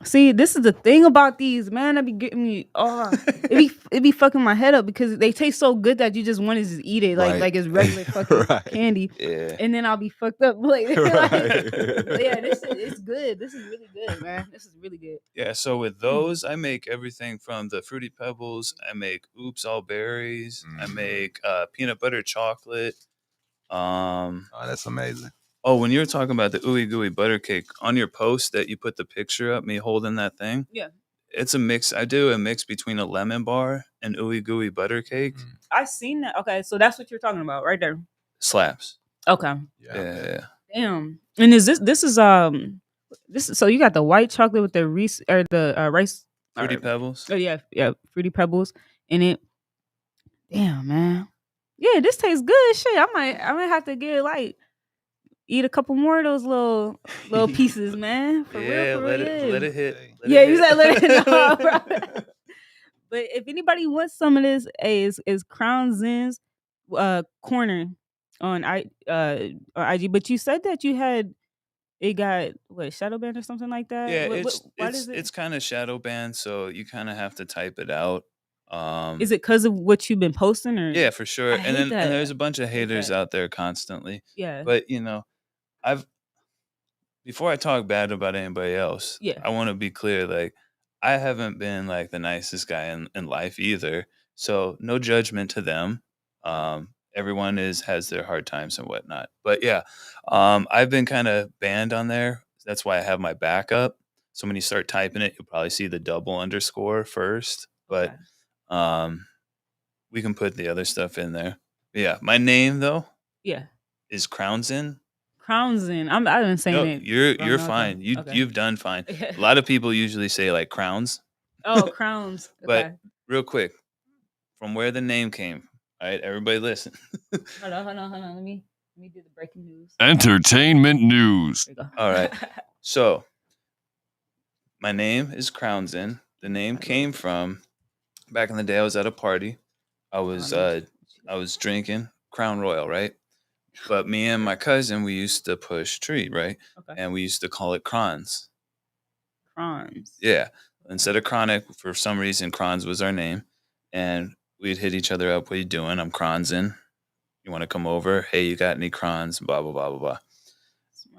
[SPEAKER 2] See, this is the thing about these, man. That be getting me. It be fucking my head up because they taste so good that you just want to just eat it like it's regular fucking candy.
[SPEAKER 1] Yeah.
[SPEAKER 2] And then I'll be fucked up. Yeah, it's good. This is really good, man. This is really good.
[SPEAKER 1] Yeah. So with those, I make everything from the Fruity Pebbles. I make Oops All Berries. I make peanut butter chocolate.
[SPEAKER 4] Oh, that's amazing.
[SPEAKER 1] Oh, when you were talking about the ooey gooey butter cake on your post that you put the picture up, me holding that thing.
[SPEAKER 2] Yeah.
[SPEAKER 1] It's a mix. I do a mix between a lemon bar and ooey gooey butter cake.
[SPEAKER 2] I've seen that. Okay, so that's what you're talking about right there.
[SPEAKER 1] Slaps.
[SPEAKER 2] Okay.
[SPEAKER 1] Yeah.
[SPEAKER 2] Damn. And this is so you got the white chocolate with the rice
[SPEAKER 1] Fruity Pebbles.
[SPEAKER 2] Oh yeah, Fruity Pebbles in it. Damn, man. Yeah, this tastes good. Shit, I might have to get eat a couple more of those little pieces, man. For real.
[SPEAKER 1] Let it hit.
[SPEAKER 2] You said let it hit. No, bro. But if anybody wants some of this, is CrownZin's corner on IG. But you said that it got shadow banned or something like that.
[SPEAKER 1] Yeah, it's kind of shadow banned, so you kind of have to type it out.
[SPEAKER 2] Is it because of what you've been posting, or?
[SPEAKER 1] Yeah, for sure. And there's a bunch of haters out there constantly.
[SPEAKER 2] Yeah,
[SPEAKER 1] but before I talk bad about anybody else, I want to be clear. Like, I haven't been like the nicest guy in life either. So no judgment to them. Everyone has their hard times and whatnot. But yeah, I've been kind of banned on there. That's why I have my backup. So when you start typing it, you'll probably see the double underscore first. But
[SPEAKER 2] Okay.
[SPEAKER 1] we can put the other stuff in there. But yeah, my name though
[SPEAKER 2] Yeah.
[SPEAKER 1] is CrownZin.
[SPEAKER 2] CrownZin. I've been saying
[SPEAKER 1] No,
[SPEAKER 2] it
[SPEAKER 1] you're
[SPEAKER 2] wrong all the time.
[SPEAKER 1] fine.
[SPEAKER 2] Okay.
[SPEAKER 1] You've done fine. A lot of people usually say like crowns.
[SPEAKER 2] Oh, crowns.
[SPEAKER 1] But
[SPEAKER 2] Okay.
[SPEAKER 1] real quick, from where the name came. All right, everybody listen.
[SPEAKER 2] Hold on. Let me do the breaking news.
[SPEAKER 3] Entertainment news.
[SPEAKER 2] There you go.
[SPEAKER 1] All right. So my name is CrownZin. The name came from back in the day I was at a party. I was drinking Crown Royal, right? But me and my cousin, we used to push tree, right?
[SPEAKER 2] Okay.
[SPEAKER 1] And we used to call it crons.
[SPEAKER 2] Crons.
[SPEAKER 1] Yeah. Instead of chronic, for some reason, crons was our name. And we'd hit each other up. What are you doing? I'm CrownZin. You want to come over? Hey, you got any crons? Blah, blah, blah, blah, blah.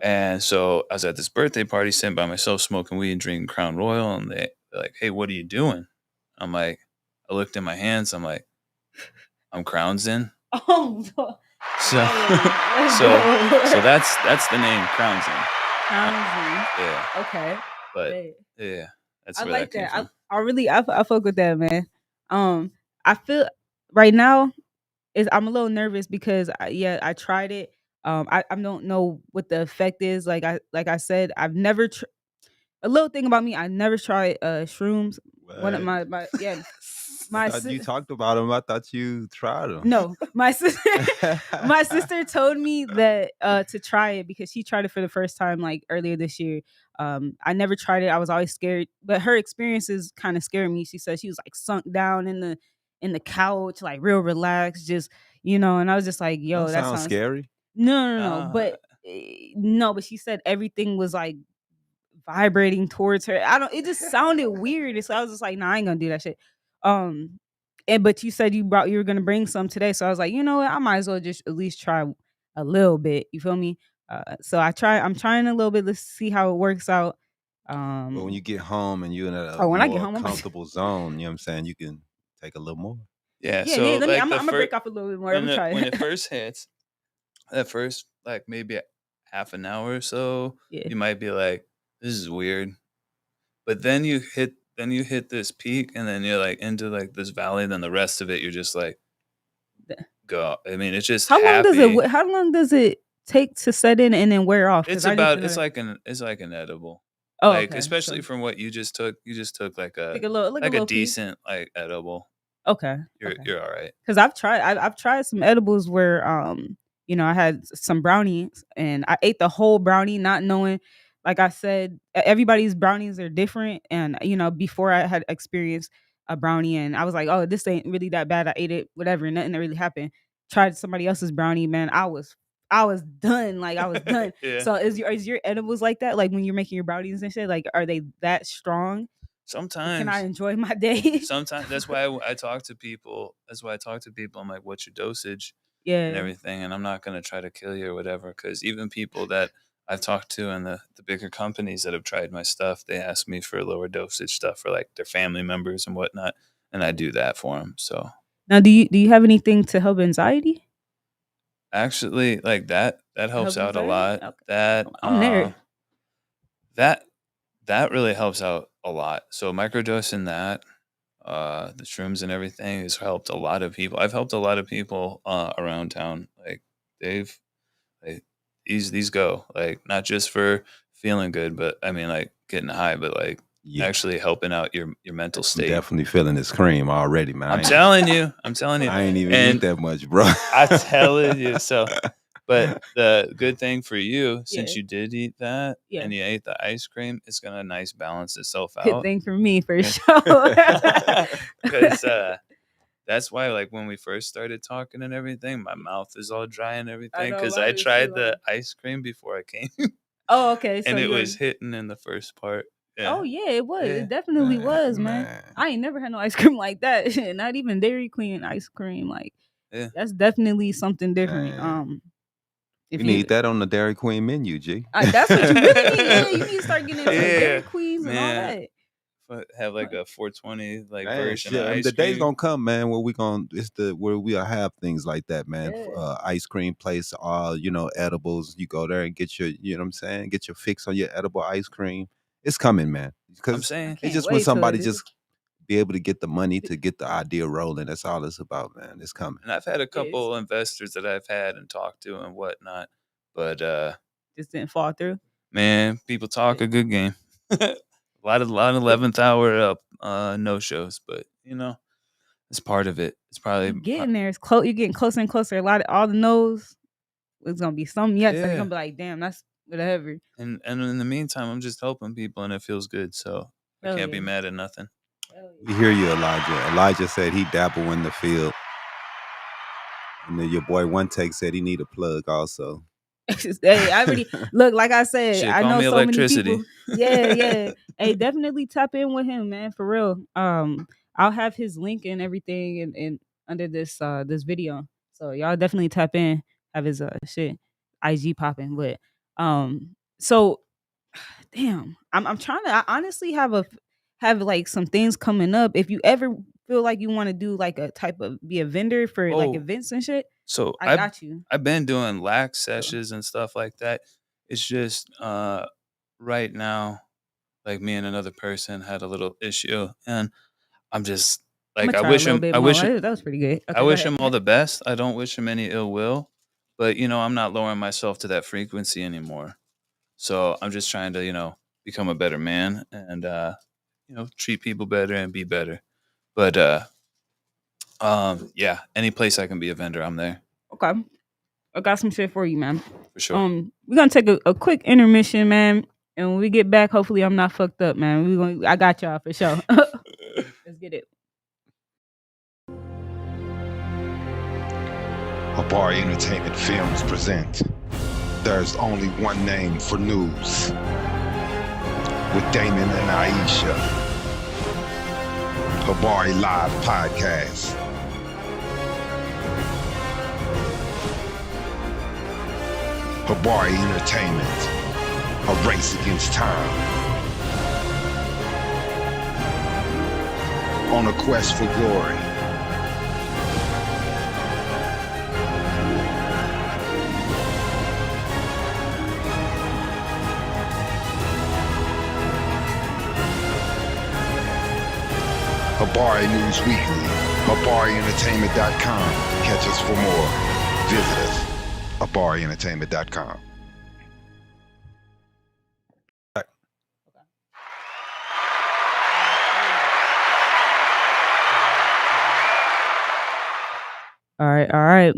[SPEAKER 1] And so I was at this birthday party sitting by myself, smoking weed and drinking Crown Royal. And they're like, hey, what are you doing? I'm like, I looked in my hands. I'm like, I'm CrownZin.
[SPEAKER 2] Oh,
[SPEAKER 1] So that's the name CrownZin.
[SPEAKER 2] CrownZin.
[SPEAKER 1] Yeah.
[SPEAKER 2] Okay.
[SPEAKER 1] But
[SPEAKER 2] Hey.
[SPEAKER 1] yeah, that's
[SPEAKER 2] I
[SPEAKER 1] where
[SPEAKER 2] like
[SPEAKER 1] that came
[SPEAKER 2] that.
[SPEAKER 1] from.
[SPEAKER 2] I really I fuck with that, man. I feel right now I'm a little nervous because I tried it. I don't know what the effect is. Like I said, I've never a little thing about me. I never tried shrooms. One of my
[SPEAKER 4] I
[SPEAKER 2] my
[SPEAKER 4] thought you talked about them. I thought you tried them.
[SPEAKER 2] no, my sister told me that to try it because she tried it for the first time like earlier this year. I never tried it. I was always scared, but her experiences kind of scared me. She said she was like sunk down in the couch, like real relaxed, just and I was just like, yo,
[SPEAKER 4] That
[SPEAKER 2] that
[SPEAKER 4] sounds
[SPEAKER 2] sounds
[SPEAKER 4] scary.
[SPEAKER 2] no, but no, but she said everything was like vibrating towards her. It just sounded weird. So I was just like, nah, I ain't gonna do that shit. But you said you were gonna bring some today. So I was like, you know what? I might as well just at least try a little bit. You feel me? So I'm trying a little bit. Let's see how it works out.
[SPEAKER 4] But when you get home and you're in a
[SPEAKER 2] when I get
[SPEAKER 4] more
[SPEAKER 2] home,
[SPEAKER 4] comfortable zone, you know what I'm saying, you can take a little more.
[SPEAKER 1] Yeah.
[SPEAKER 2] yeah,
[SPEAKER 1] So
[SPEAKER 2] let me.
[SPEAKER 1] like
[SPEAKER 2] I'm
[SPEAKER 1] the
[SPEAKER 2] gonna
[SPEAKER 1] first
[SPEAKER 2] break off a little bit more. I'm gonna try
[SPEAKER 1] when
[SPEAKER 2] it.
[SPEAKER 1] it first hits, at first like maybe half an hour or so,
[SPEAKER 2] Yeah.
[SPEAKER 1] you might be like, this is weird. But then you hit this peak, and then you're like into like this valley. Then the rest of it, you're just like, go. I mean, it's just
[SPEAKER 2] How
[SPEAKER 1] happy.
[SPEAKER 2] How long does it take to set in and then wear off?
[SPEAKER 1] It's
[SPEAKER 2] I need to
[SPEAKER 1] about
[SPEAKER 2] know that.
[SPEAKER 1] it's like an edible.
[SPEAKER 2] Oh,
[SPEAKER 1] Like
[SPEAKER 2] okay.
[SPEAKER 1] especially
[SPEAKER 2] So
[SPEAKER 1] from what you just took. You just took like a
[SPEAKER 2] like a little piece.
[SPEAKER 1] decent like edible.
[SPEAKER 2] Okay.
[SPEAKER 1] You're all right.
[SPEAKER 2] Because I've tried some edibles where I had some brownies and I ate the whole brownie not knowing, like I said, everybody's brownies are different. And before I had experienced a brownie and I was like, oh, this ain't really that bad. I ate it, whatever, nothing that really happened. Tried somebody else's brownie, man. I was done. Like I was done.
[SPEAKER 1] Yeah.
[SPEAKER 2] So is your edibles like that? Like when you're making your brownies and shit, like are they that strong?
[SPEAKER 1] Sometimes.
[SPEAKER 2] Can I enjoy my day?
[SPEAKER 1] Sometimes that's why I talk to people. That's why I talk to people. I'm like, what's your dosage? And
[SPEAKER 2] Yeah.
[SPEAKER 1] everything. And I'm not going to try to kill you or whatever. Because even people that I've talked to and the bigger companies that have tried my stuff, they ask me for lower dosage stuff for like their family members and whatnot. And I do that for them. So
[SPEAKER 2] Now, do you have anything to help anxiety?
[SPEAKER 1] actually, like that helps out a
[SPEAKER 2] anxiety?
[SPEAKER 1] lot.
[SPEAKER 2] Okay.
[SPEAKER 1] That
[SPEAKER 2] I'm there.
[SPEAKER 1] that really helps out a lot. So microdosing that, the shrooms and everything has helped a lot of people. I've helped a lot of people around town. Like like these go like not just for feeling good, but I mean like getting high, but like
[SPEAKER 4] Yeah.
[SPEAKER 1] actually helping out your mental
[SPEAKER 4] I'm
[SPEAKER 1] state.
[SPEAKER 4] definitely feeling this cream already, man.
[SPEAKER 1] I'm telling you.
[SPEAKER 4] I ain't even
[SPEAKER 1] And
[SPEAKER 4] eat that much, bro.
[SPEAKER 1] I'm telling you. So, but the good thing for you, since
[SPEAKER 2] Yeah.
[SPEAKER 1] you did eat that
[SPEAKER 2] Yeah.
[SPEAKER 1] and you ate the ice cream, it's gonna nice balance itself
[SPEAKER 2] Good
[SPEAKER 1] out.
[SPEAKER 2] thing for me, for
[SPEAKER 1] Yeah.
[SPEAKER 2] sure.
[SPEAKER 1] Because that's why, like, when we first started talking and everything, my mouth is all dry and everything.
[SPEAKER 2] know,
[SPEAKER 1] Because
[SPEAKER 2] mine
[SPEAKER 1] I
[SPEAKER 2] is
[SPEAKER 1] tried
[SPEAKER 2] too,
[SPEAKER 1] the ice cream before I came,
[SPEAKER 2] Oh, okay. So
[SPEAKER 1] and it
[SPEAKER 2] you're.
[SPEAKER 1] was hitting in the first part. Yeah.
[SPEAKER 2] Oh yeah, it was.
[SPEAKER 1] Yeah.
[SPEAKER 2] It definitely was, man. I ain't never had no ice cream like that. Not even Dairy Queen ice cream. Like
[SPEAKER 1] Yeah.
[SPEAKER 2] that's definitely something different.
[SPEAKER 4] Man.
[SPEAKER 2] If
[SPEAKER 4] You need that on the Dairy Queen menu, G.
[SPEAKER 2] That's what you really need. Yeah, you need to start getting into
[SPEAKER 1] Yeah,
[SPEAKER 2] Dairy Queens and all
[SPEAKER 1] man.
[SPEAKER 2] that.
[SPEAKER 1] have like a 420 like
[SPEAKER 4] Man,
[SPEAKER 1] version
[SPEAKER 4] shit,
[SPEAKER 1] of ice
[SPEAKER 4] the day's
[SPEAKER 1] cream.
[SPEAKER 4] gonna come, man, where where we'll have things like that, man.
[SPEAKER 2] Yeah.
[SPEAKER 4] Ice cream place, edibles. You go there and get your, you know what I'm saying, get your fix on your edible ice cream. It's coming, man.
[SPEAKER 1] I'm
[SPEAKER 4] Because
[SPEAKER 2] I
[SPEAKER 1] saying,
[SPEAKER 4] it's
[SPEAKER 2] can't
[SPEAKER 4] just when
[SPEAKER 2] wait till
[SPEAKER 4] somebody
[SPEAKER 2] it
[SPEAKER 4] just
[SPEAKER 2] is.
[SPEAKER 4] be able to get the money to get the idea rolling. That's all it's about, man. It's coming.
[SPEAKER 1] and I've had a
[SPEAKER 2] Yeah, it's
[SPEAKER 1] couple investors that I've had and talked to and whatnot, but
[SPEAKER 2] just didn't fall through.
[SPEAKER 1] man, people talk a good game. a lot of 11th hour no shows, but it's part of it. It's
[SPEAKER 2] You
[SPEAKER 1] probably
[SPEAKER 2] getting there. It's close. You're getting closer and closer. A lot of all the no's. It's gonna be some yes. You're
[SPEAKER 1] yeah.
[SPEAKER 2] gonna be like, damn, that's whatever.
[SPEAKER 1] And in the meantime, I'm just helping people, and it feels good. So I
[SPEAKER 2] Hell
[SPEAKER 1] can't be
[SPEAKER 2] yeah.
[SPEAKER 1] mad at nothing.
[SPEAKER 2] Hell
[SPEAKER 4] We hear you, Elijah. Elijah said he dabble in the field. And then your boy One Take said he need a plug also.
[SPEAKER 2] Hey, I already look. Like I said,
[SPEAKER 1] Shit,
[SPEAKER 2] I
[SPEAKER 1] call
[SPEAKER 2] know
[SPEAKER 1] me
[SPEAKER 2] so many
[SPEAKER 1] electricity.
[SPEAKER 2] people. Yeah. Hey, definitely tap in with him, man. For real. I'll have his link and everything and under this video. So y'all definitely tap in. Have his shit IG popping. But so damn, I'm trying to. I honestly have like some things coming up. If you ever feel like you want to do like a type of be a vendor for like
[SPEAKER 1] Oh,
[SPEAKER 2] events and shit,
[SPEAKER 1] so
[SPEAKER 2] I got you.
[SPEAKER 1] I've been doing lax
[SPEAKER 2] So
[SPEAKER 1] sessions and stuff like that. It's just right now, like me and another person had a little issue, and I'm just
[SPEAKER 2] I'm
[SPEAKER 1] like
[SPEAKER 2] gonna try a little bit more. That was pretty good.
[SPEAKER 1] I
[SPEAKER 2] Okay, go
[SPEAKER 1] wish
[SPEAKER 2] ahead.
[SPEAKER 1] him all the best. I don't wish him any ill will, but I'm not lowering myself to that frequency anymore. So I'm just trying to become a better man and treat people better and be better. But yeah, any place I can be a vendor, I'm there
[SPEAKER 2] Okay, I got some shit for you, man.
[SPEAKER 1] for sure.
[SPEAKER 2] We're gonna take a quick intermission, man, and when we get back, hopefully I'm not fucked up, man. I got y'all for sure. Let's get it.
[SPEAKER 5] Habari Entertainment Films present There's Only One Name for News with Damon and Iesha. Habari Live Podcast. Habari Entertainment, a race against time. On a quest for glory. Habari News Weekly, HabariEntertainment.com. Catch us for more. Visit us, HabariEntertainment.com.
[SPEAKER 2] All right.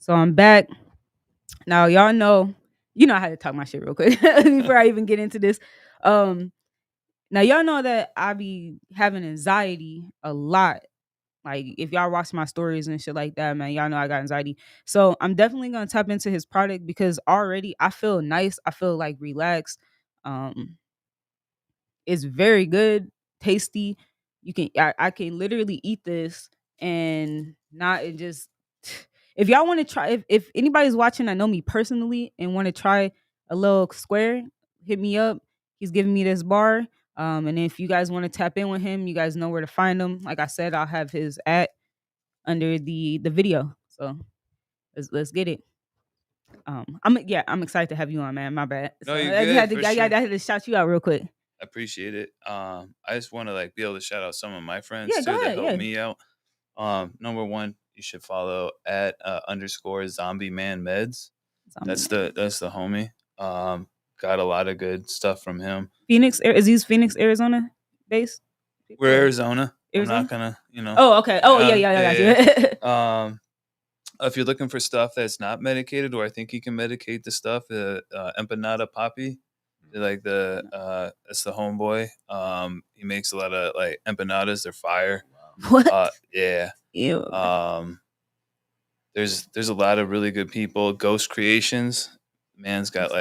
[SPEAKER 2] So I'm back. Now y'all know, I had to talk my shit real quick before I even get into this. Now y'all know that I be having anxiety a lot. Like if y'all watch my stories and shit like that, man, y'all know I got anxiety. So I'm definitely gonna tap into his product because already I feel nice. I feel like relaxed. Um, it's very good, tasty. I can literally eat this and not and just if y'all want to try if anybody's watching that know me personally and want to try a little square, hit me up. He's giving me this bar. And if you guys want to tap in with him, you guys know where to find him. Like I said, I'll have his under the video. So let's get it. I'm excited to have you on, man. My bad.
[SPEAKER 1] No,
[SPEAKER 2] So
[SPEAKER 1] you're
[SPEAKER 2] I just
[SPEAKER 1] good
[SPEAKER 2] had
[SPEAKER 1] for
[SPEAKER 2] to I
[SPEAKER 1] sure.
[SPEAKER 2] had to shout you out real quick.
[SPEAKER 1] I appreciate it. I just want to be able to shout out some of my friends
[SPEAKER 2] Yeah,
[SPEAKER 1] too
[SPEAKER 2] go
[SPEAKER 1] that
[SPEAKER 2] ahead.
[SPEAKER 1] helped
[SPEAKER 2] Yeah.
[SPEAKER 1] me out. Number one, you should follow at _ Zombie Man Meds. That's the homie. Got a lot of good stuff from him.
[SPEAKER 2] Phoenix. Is these Phoenix, Arizona based?
[SPEAKER 1] We're Arizona.
[SPEAKER 2] Arizona?
[SPEAKER 1] I'm not gonna,
[SPEAKER 2] Oh, okay. Oh, yeah. I got you.
[SPEAKER 1] If you're looking for stuff that's not medicated, or I think you can medicate the stuff, empanada poppy, like that's the homeboy. He makes a lot of like empanadas. They're fire.
[SPEAKER 2] What?
[SPEAKER 1] Yeah.
[SPEAKER 2] Ew.
[SPEAKER 1] There's a lot of really good people. Ghost Creations, man's got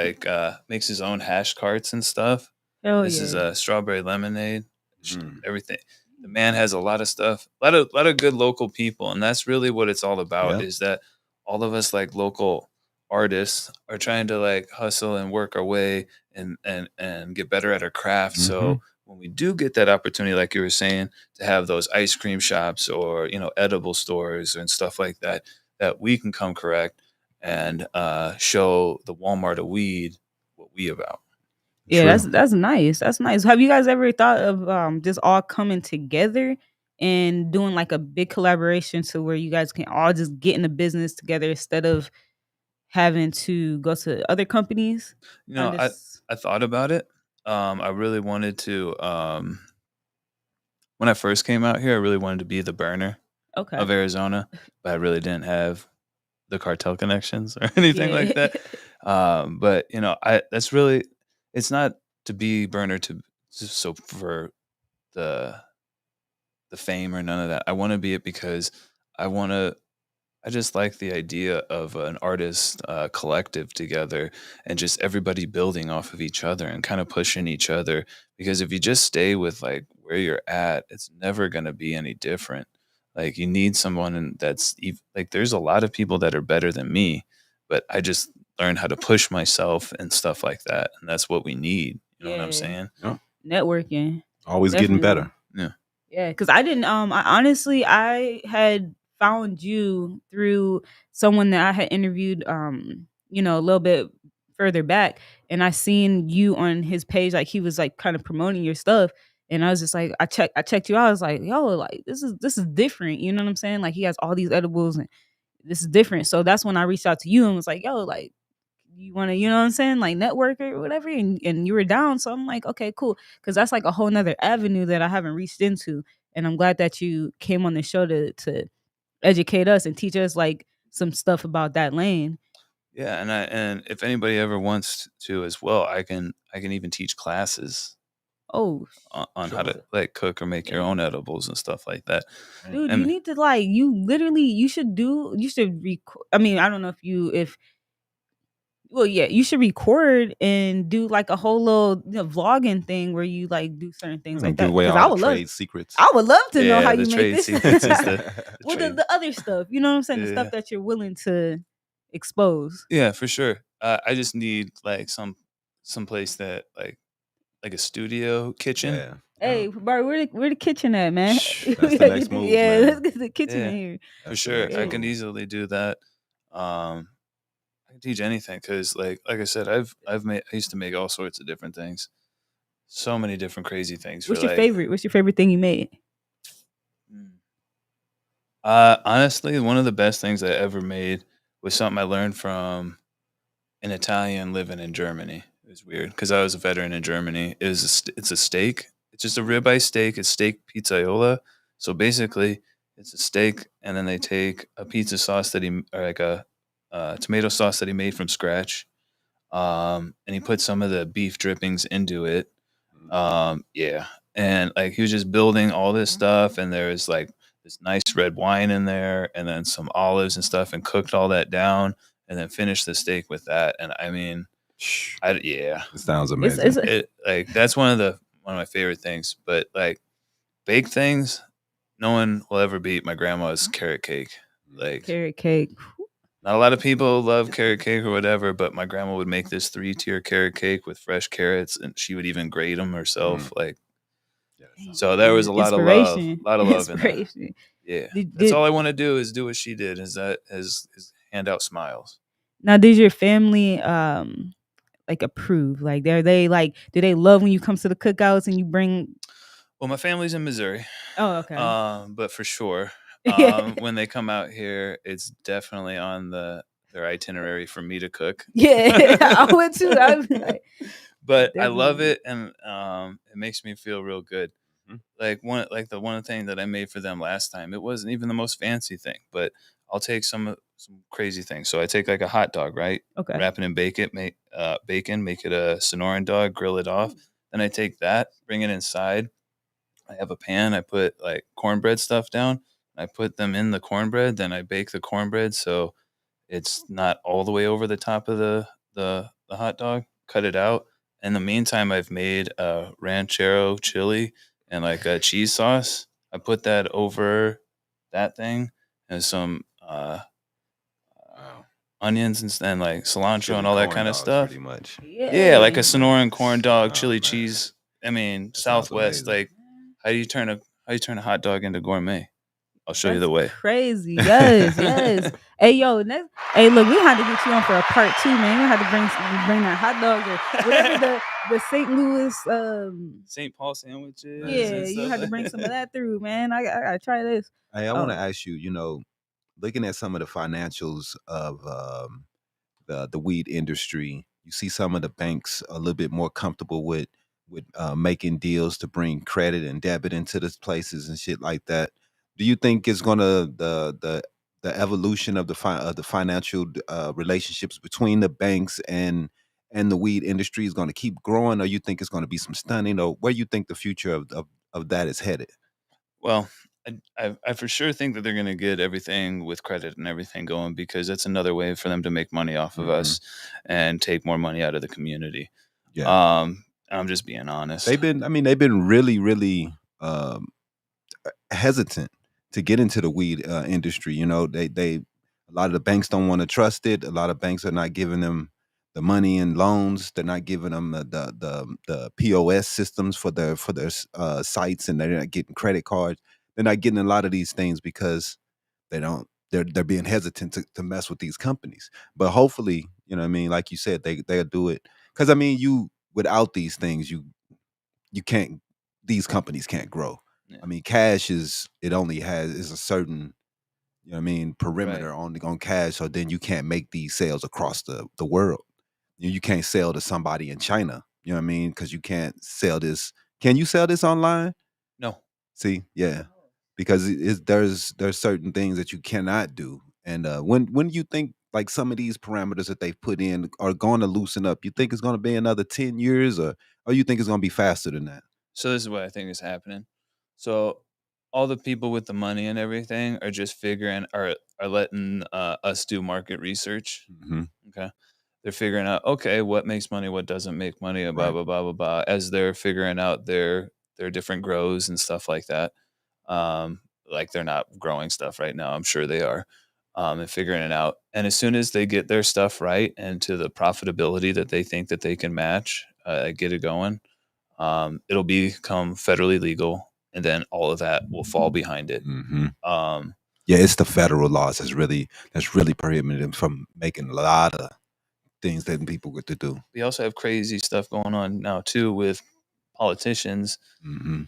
[SPEAKER 1] makes his own hash carts and stuff.
[SPEAKER 2] Hell
[SPEAKER 1] This
[SPEAKER 2] yeah.
[SPEAKER 1] is a strawberry lemonade.
[SPEAKER 4] Mm.
[SPEAKER 1] Everything. The man has a lot of stuff. A lot of good local people, and that's really what it's all about.
[SPEAKER 4] Yep.
[SPEAKER 1] Is that all of us like local artists are trying to hustle and work our way and get better at our craft. So when we do get that opportunity, like you were saying, to have those ice cream shops or edible stores and stuff like that, that we can come correct and show the Walmart of weed what we about.
[SPEAKER 2] Yeah,
[SPEAKER 4] True.
[SPEAKER 2] that's nice. That's nice. Have you guys ever thought of just all coming together and doing like a big collaboration to where you guys can all just get in a business together instead of having to go to other companies? Kind of.
[SPEAKER 1] I thought about it. I really wanted to. When I first came out here, I really wanted to be the burner
[SPEAKER 2] Okay.
[SPEAKER 1] of Arizona, but I really didn't have the cartel connections or anything like that. But that's really, it's not to be burner to just so for the fame or none of that. I want to be it because I want to. I just like the idea of an artist collective together and just everybody building off of each other and kind of pushing each other. Because if you just stay with like where you're at, it's never going to be any different. Like you need someone like there's a lot of people that are better than me, but I just learned how to push myself and stuff like that. And that's what we need. You know what I'm saying?
[SPEAKER 4] Yeah.
[SPEAKER 2] Networking.
[SPEAKER 4] Always getting better.
[SPEAKER 1] Yeah.
[SPEAKER 2] Yeah, because I didn't. I had found you through someone that I had interviewed. A little bit further back, and I seen you on his page. Like he was like kind of promoting your stuff, and I was just like, I checked you out. I was like, yo, like this is different. You know what I'm saying? Like he has all these edibles, and this is different. So that's when I reached out to you and was like, yo, like you want to, you know what I'm saying, like network or whatever, and you were down. So I'm like, okay, cool, because that's like a whole nother avenue that I haven't reached into, and I'm glad that you came on the show to educate us and teach us like some stuff about that lane.
[SPEAKER 1] Yeah, and if anybody ever wants to as well, I can even teach classes
[SPEAKER 2] Oh,
[SPEAKER 1] on how to like cook or make your own edibles and stuff like that.
[SPEAKER 2] dude,
[SPEAKER 1] And
[SPEAKER 2] you need to like you should record. I mean, I don't know if well, yeah, you should record and do like a whole little vlogging thing where you like do certain things like
[SPEAKER 4] Give
[SPEAKER 2] that.
[SPEAKER 4] away
[SPEAKER 2] 'Cause
[SPEAKER 4] all the trade secrets.
[SPEAKER 2] I would love to know how
[SPEAKER 1] the
[SPEAKER 2] you make
[SPEAKER 1] trade
[SPEAKER 2] this.
[SPEAKER 1] secrets is the
[SPEAKER 2] Well,
[SPEAKER 1] trade.
[SPEAKER 2] the other stuff, you know what I'm saying? The
[SPEAKER 1] Yeah.
[SPEAKER 2] stuff that you're willing to expose.
[SPEAKER 1] Yeah, for sure. I just need like some place that like a studio kitchen.
[SPEAKER 4] Yeah.
[SPEAKER 2] Hey, bro, where the kitchen at, man?
[SPEAKER 4] That's the next move,
[SPEAKER 2] Yeah,
[SPEAKER 4] man.
[SPEAKER 2] let's get the kitchen
[SPEAKER 1] Yeah.
[SPEAKER 2] in here.
[SPEAKER 1] For
[SPEAKER 4] That's the
[SPEAKER 1] sure.
[SPEAKER 4] next
[SPEAKER 1] I
[SPEAKER 4] move.
[SPEAKER 1] can easily do that. I can teach anything because like I said, I used to make all sorts of different things. So many different crazy things.
[SPEAKER 2] What's
[SPEAKER 1] for,
[SPEAKER 2] your
[SPEAKER 1] like,
[SPEAKER 2] favorite? What's your favorite thing you made?
[SPEAKER 1] Honestly, one of the best things I ever made was something I learned from an Italian living in Germany. It was weird because I was a veteran in Germany. It's a steak. It's just a ribeye steak. It's steak pizzaiola. So basically, it's a steak, and then they take a pizza sauce that or like a tomato sauce that he made from scratch, and he put some of the beef drippings into it. Yeah, and like he was just building all this stuff, and there was like this nice red wine in there, and then some olives and stuff, and cooked all that down, and then finished the steak with that. And I mean, yeah,
[SPEAKER 4] It sounds amazing.
[SPEAKER 1] it like that's one of my favorite things. But like baked things, no one will ever beat my grandma's carrot cake. Like
[SPEAKER 2] Carrot cake.
[SPEAKER 1] not a lot of people love carrot cake or whatever, but my grandma would make this 3-tier carrot cake with fresh carrots, and she would even grate them herself. Like, so there was a lot of love in that. Yeah, that's all I want to do is do what she did. Is hand out smiles.
[SPEAKER 2] Now, did your family like approve? Like, they like? Do they love when you come to the cookouts and you bring?
[SPEAKER 1] Well, my family's in Missouri.
[SPEAKER 2] Oh, okay.
[SPEAKER 1] But for sure, when they come out here, it's definitely on their itinerary for me to cook.
[SPEAKER 2] Yeah, I would too.
[SPEAKER 1] But I love it, and it makes me feel real good. Like the one thing that I made for them last time, it wasn't even the most fancy thing, but I'll take some crazy things. So I take like a hot dog, right?
[SPEAKER 2] Okay.
[SPEAKER 1] Wrap it in bacon, make it a Sonoran dog, grill it off. Then I take that, bring it inside. I have a pan. I put like cornbread stuff down. I put them in the cornbread. Then I bake the cornbread so it's not all the way over the top of the hot dog. Cut it out. In the meantime, I've made a ranchero chili and like a cheese sauce. I put that over that thing and some onions and like cilantro and all that kind of stuff.
[SPEAKER 4] Pretty much.
[SPEAKER 1] Yeah, like a Sonoran corn dog, chili cheese, I mean,
[SPEAKER 4] That sounds
[SPEAKER 1] Southwest,
[SPEAKER 4] amazing.
[SPEAKER 1] like how do you turn a hot dog into gourmet? I'll show you
[SPEAKER 2] That's
[SPEAKER 1] the way.
[SPEAKER 2] crazy. Yes, yes. Hey, yo, hey, look, we had to get you on for a part 2, man. We had to bring that hot dog or whatever the St. Louis
[SPEAKER 1] St. Paul sandwiches.
[SPEAKER 2] yeah,
[SPEAKER 1] and
[SPEAKER 2] you
[SPEAKER 1] stuff
[SPEAKER 2] had to bring some of that through, man. I gotta try this.
[SPEAKER 4] Hey, I want to
[SPEAKER 2] Oh,
[SPEAKER 4] ask you. Looking at some of the financials of the weed industry, you see some of the banks a little bit more comfortable with making deals to bring credit and debit into these places and shit like that. Do you think it's gonna the evolution of the financial relationships between the banks and the weed industry is going to keep growing, or you think it's going to be some stunning, or where you think the future of that is headed?
[SPEAKER 1] Well, I for sure think that they're going to get everything with credit and everything going because that's another way for them to make money off of
[SPEAKER 4] Mhm.
[SPEAKER 1] us and take more money out of the community.
[SPEAKER 4] Yeah,
[SPEAKER 1] I'm just being honest.
[SPEAKER 4] they've been really, really hesitant to get into the weed industry. They a lot of the banks don't want to trust it. A lot of banks are not giving them the money and loans. They're not giving them the POS systems for their sites, and they're not getting credit cards. They're not getting a lot of these things because they don't. They're being hesitant to mess with these companies. But hopefully, you know what I mean, like you said, they'll do it. Because I mean, you without these things, you can't. These companies can't grow.
[SPEAKER 1] Yeah.
[SPEAKER 4] I mean, cash is a certain, you know what I mean, perimeter
[SPEAKER 1] Right.
[SPEAKER 4] on cash. So then you can't make these sales across the world. You can't sell to somebody in China. You know what I mean? Because you can't sell this. Can you sell this online?
[SPEAKER 1] No.
[SPEAKER 4] See, yeah, because there's certain things that you cannot do. And when you think like some of these parameters that they've put in are going to loosen up, you think it's going to be another 10 years, or you think it's going to be faster than that?
[SPEAKER 1] So this is what I think is happening. So all the people with the money and everything are just figuring are letting us do market research.
[SPEAKER 4] Hmm.
[SPEAKER 1] Okay. They're figuring out, okay, what makes money, what doesn't make money, blah
[SPEAKER 4] Right.
[SPEAKER 1] blah blah blah blah. As they're figuring out their different grows and stuff like that. Like they're not growing stuff right now. I'm sure they are. And figuring it out. And as soon as they get their stuff right and to the profitability that they think that they can match, get it going, it'll become federally legal, and then all of that will fall behind it.
[SPEAKER 4] Hmm.
[SPEAKER 1] Um,
[SPEAKER 4] Yeah, it's the federal laws that's really prohibiting them from making a lot of things that people get to do.
[SPEAKER 1] we also have crazy stuff going on now too with politicians.
[SPEAKER 4] Hmm.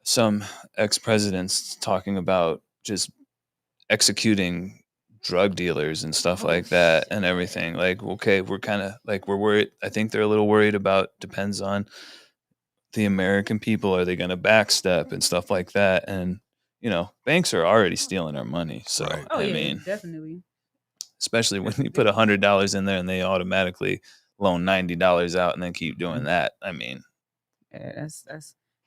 [SPEAKER 1] Some ex-presidents talking about just executing drug dealers and stuff
[SPEAKER 2] oh
[SPEAKER 1] like that and
[SPEAKER 2] shit.
[SPEAKER 1] everything. Like, okay, we're kind of like we're worried. I think they're a little worried about. Depends on the American people. Are they going to backstep and stuff like that? And banks are already stealing our money. So
[SPEAKER 4] Right.
[SPEAKER 2] Oh
[SPEAKER 1] I
[SPEAKER 2] yeah,
[SPEAKER 1] mean,
[SPEAKER 2] definitely.
[SPEAKER 1] especially when you put $100 in there and they automatically loan $90 out and then keep doing
[SPEAKER 4] Mhm.
[SPEAKER 1] that. I mean,
[SPEAKER 2] Yeah,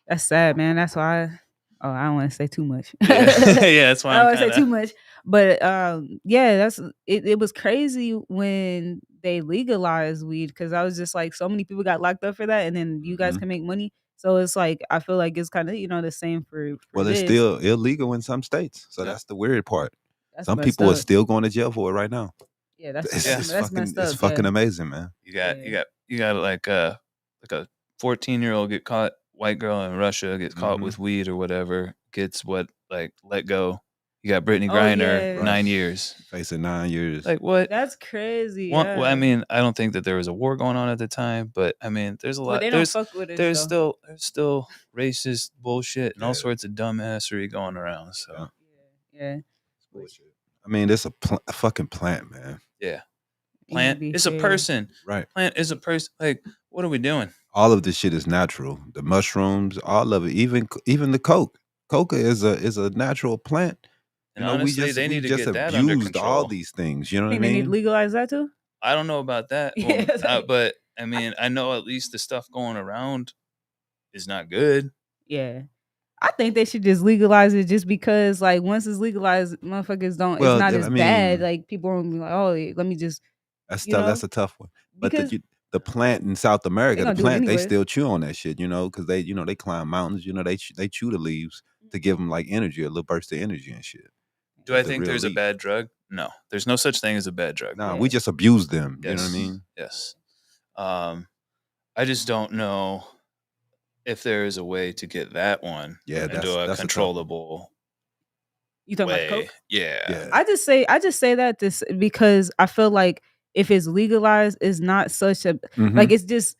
[SPEAKER 2] that's sad, man. That's why I don't want to say too much.
[SPEAKER 1] yeah, yeah, that's why
[SPEAKER 2] I
[SPEAKER 1] I'm
[SPEAKER 2] don't want to
[SPEAKER 1] kind
[SPEAKER 2] say too
[SPEAKER 1] of.
[SPEAKER 2] much. But yeah, it was crazy when they legalized weed because I was just like so many people got locked up for that and then you guys
[SPEAKER 4] Mhm.
[SPEAKER 2] can make money. So it's like I feel like it's kind of, the same for
[SPEAKER 4] Well, it's
[SPEAKER 2] this.
[SPEAKER 4] still illegal in some states, so
[SPEAKER 1] Yeah.
[SPEAKER 4] that's the weird part.
[SPEAKER 2] That's
[SPEAKER 4] Some
[SPEAKER 2] messed
[SPEAKER 4] people are
[SPEAKER 2] up.
[SPEAKER 4] still going to jail for it right now.
[SPEAKER 2] Yeah, that's
[SPEAKER 4] It's,
[SPEAKER 1] Yeah.
[SPEAKER 2] that's,
[SPEAKER 4] it's
[SPEAKER 2] that's
[SPEAKER 4] fucking
[SPEAKER 2] messed
[SPEAKER 4] it's
[SPEAKER 2] up.
[SPEAKER 4] fucking
[SPEAKER 2] Yeah.
[SPEAKER 4] amazing, man.
[SPEAKER 1] You got like a 14-year-old get caught, white girl in Russia gets caught
[SPEAKER 4] Mhm.
[SPEAKER 1] with weed or whatever, gets what like let go. You got Brittany
[SPEAKER 2] Oh
[SPEAKER 1] Griner,
[SPEAKER 2] yeah.
[SPEAKER 4] Right.
[SPEAKER 1] 9 years.
[SPEAKER 4] Facing 9 years.
[SPEAKER 1] Like what?
[SPEAKER 2] That's crazy.
[SPEAKER 1] Well, I
[SPEAKER 2] Yeah.
[SPEAKER 1] mean, I don't think that there was a war going on at the time, but I mean, there's a
[SPEAKER 2] Well,
[SPEAKER 1] lot.
[SPEAKER 2] they don't fuck with us
[SPEAKER 1] There's
[SPEAKER 2] though.
[SPEAKER 1] still racist bullshit and all
[SPEAKER 4] Yeah.
[SPEAKER 1] sorts of dumbassery going around.
[SPEAKER 4] Yeah.
[SPEAKER 1] So
[SPEAKER 2] Yeah.
[SPEAKER 4] It's bullshit. I mean, it's a fucking plant, man.
[SPEAKER 1] yeah,
[SPEAKER 2] It need to
[SPEAKER 1] plant
[SPEAKER 2] be
[SPEAKER 1] is a
[SPEAKER 2] fair.
[SPEAKER 1] person.
[SPEAKER 4] Right.
[SPEAKER 1] Plant is a person. Like, what are we doing?
[SPEAKER 4] All of this shit is natural. The mushrooms, all of it, even the coke. Coca is a natural plant.
[SPEAKER 1] And honestly, they
[SPEAKER 4] We
[SPEAKER 1] need to
[SPEAKER 4] just
[SPEAKER 1] get that under
[SPEAKER 4] abused all
[SPEAKER 1] control.
[SPEAKER 4] these things. You know
[SPEAKER 2] You
[SPEAKER 4] what I
[SPEAKER 2] think they need to
[SPEAKER 4] mean?
[SPEAKER 2] legalize that too?
[SPEAKER 1] I don't know about that,
[SPEAKER 2] Yeah, it's like-
[SPEAKER 1] but I mean, I know at least the stuff going around is not good.
[SPEAKER 2] Yeah. I think they should just legalize it just because like once it's legalized, motherfuckers don't
[SPEAKER 4] Well,
[SPEAKER 2] it's not
[SPEAKER 4] I
[SPEAKER 2] as bad.
[SPEAKER 4] mean,
[SPEAKER 2] Like people won't be like, oh, let me just
[SPEAKER 4] that's
[SPEAKER 2] you
[SPEAKER 4] tough.
[SPEAKER 2] know,
[SPEAKER 4] That's a tough one. But
[SPEAKER 2] because
[SPEAKER 4] the plant in South America, the
[SPEAKER 2] gonna do it
[SPEAKER 4] plant, they
[SPEAKER 2] anyways.
[SPEAKER 4] still chew on that shit. Because they climb mountains. They chew the leaves to give them like energy, a little burst of energy and shit.
[SPEAKER 1] Do I
[SPEAKER 4] The
[SPEAKER 1] think
[SPEAKER 4] real
[SPEAKER 1] there's a
[SPEAKER 4] leaf.
[SPEAKER 1] bad drug? No, there's no such thing as a bad drug.
[SPEAKER 4] Nah,
[SPEAKER 2] Yeah.
[SPEAKER 4] we just abuse them.
[SPEAKER 1] Yes.
[SPEAKER 4] You know what I mean?
[SPEAKER 1] Yes. I just don't know. if there is a way to get that one
[SPEAKER 4] Yeah,
[SPEAKER 1] into a
[SPEAKER 4] that's a tough one.
[SPEAKER 1] controllable
[SPEAKER 2] You talking about
[SPEAKER 1] way,
[SPEAKER 2] coke?
[SPEAKER 1] yeah.
[SPEAKER 4] Yeah.
[SPEAKER 2] I just say that this because I feel like if it's legalized, it's not such a like
[SPEAKER 4] Mhm.
[SPEAKER 2] it's just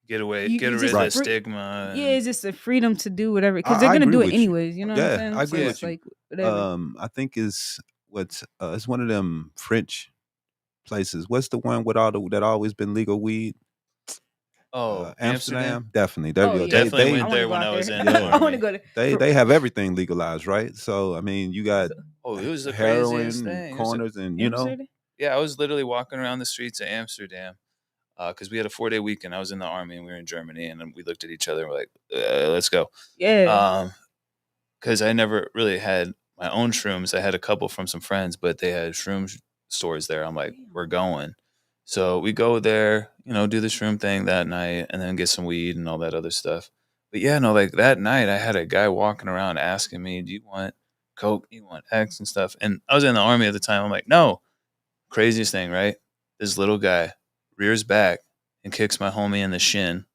[SPEAKER 1] Get
[SPEAKER 2] you
[SPEAKER 1] rid
[SPEAKER 2] just
[SPEAKER 1] of the
[SPEAKER 4] Right.
[SPEAKER 1] stigma.
[SPEAKER 2] yeah,
[SPEAKER 1] And,
[SPEAKER 2] it's just a freedom to do whatever because they're
[SPEAKER 4] I
[SPEAKER 2] gonna
[SPEAKER 4] agree
[SPEAKER 2] do it
[SPEAKER 4] with you.
[SPEAKER 2] anyways. You know what I'm
[SPEAKER 4] Yeah,
[SPEAKER 2] saying?
[SPEAKER 4] I agree
[SPEAKER 2] So
[SPEAKER 1] with
[SPEAKER 2] it's
[SPEAKER 4] you.
[SPEAKER 2] like whatever.
[SPEAKER 4] I think it's one of them French places. What's the one with all the that always been legal weed?
[SPEAKER 1] oh, Amsterdam.
[SPEAKER 4] Amsterdam, definitely. They,
[SPEAKER 2] Oh
[SPEAKER 4] yo,
[SPEAKER 2] yeah,
[SPEAKER 1] Definitely
[SPEAKER 2] I
[SPEAKER 1] went
[SPEAKER 2] want to
[SPEAKER 1] there
[SPEAKER 2] go
[SPEAKER 1] when
[SPEAKER 2] out
[SPEAKER 1] I was
[SPEAKER 2] there.
[SPEAKER 1] in the
[SPEAKER 2] I want to
[SPEAKER 1] army.
[SPEAKER 2] go there.
[SPEAKER 4] they have everything legalized, right? So I mean, you got
[SPEAKER 1] Oh, it was the craziest
[SPEAKER 4] heroin and
[SPEAKER 1] thing.
[SPEAKER 4] corners, and
[SPEAKER 2] Amsterdam?
[SPEAKER 1] Yeah, I was literally walking around the streets of Amsterdam because we had a 4-day weekend. I was in the army and we were in Germany, and then we looked at each other and we're like, let's go.
[SPEAKER 2] Yeah.
[SPEAKER 1] Because I never really had my own shrooms. I had a couple from some friends, but they had stores there. I'm like, we're going. So we go there, do the shroom thing that night and then get some weed and all that other stuff. But yeah, no, like that night I had a guy walking around asking me, do you want Coke? Do you want X and stuff? And I was in the army at the time. I'm like, no. Craziest thing, right? This little guy rears back and kicks my homie in the shin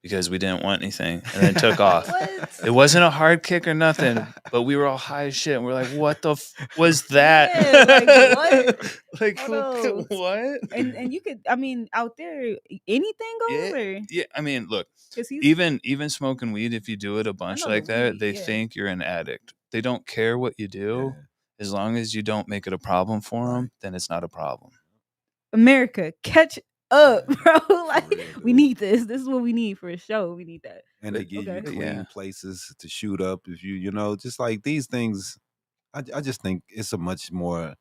[SPEAKER 1] because we didn't want anything and then took off.
[SPEAKER 2] What?
[SPEAKER 1] It wasn't a hard kick or nothing, but we were all high as shit and we're like, what the was that?
[SPEAKER 2] Yeah, like, what?
[SPEAKER 1] Like,
[SPEAKER 2] Hold on.
[SPEAKER 1] what?
[SPEAKER 2] And you could, I mean, out there, anything goes
[SPEAKER 1] Yeah,
[SPEAKER 2] or
[SPEAKER 1] yeah. I mean, look,
[SPEAKER 2] 'cause he's
[SPEAKER 1] even smoking weed, if you do it a
[SPEAKER 2] I
[SPEAKER 1] bunch
[SPEAKER 2] know
[SPEAKER 1] like
[SPEAKER 2] the
[SPEAKER 1] that,
[SPEAKER 2] weed,
[SPEAKER 1] they
[SPEAKER 2] yeah.
[SPEAKER 1] think you're an addict. They don't care what you do.
[SPEAKER 4] Yeah.
[SPEAKER 1] As long as you don't make it a problem for them,
[SPEAKER 4] Right.
[SPEAKER 1] then it's not a problem.
[SPEAKER 2] America, catch up, bro. Like
[SPEAKER 4] real,
[SPEAKER 2] we
[SPEAKER 4] dude.
[SPEAKER 2] need this. This is what we need for a show. We need that.
[SPEAKER 4] And they give you
[SPEAKER 2] Okay.
[SPEAKER 4] clean
[SPEAKER 1] Yeah.
[SPEAKER 4] places to shoot up if just like these things. I just think it's a much more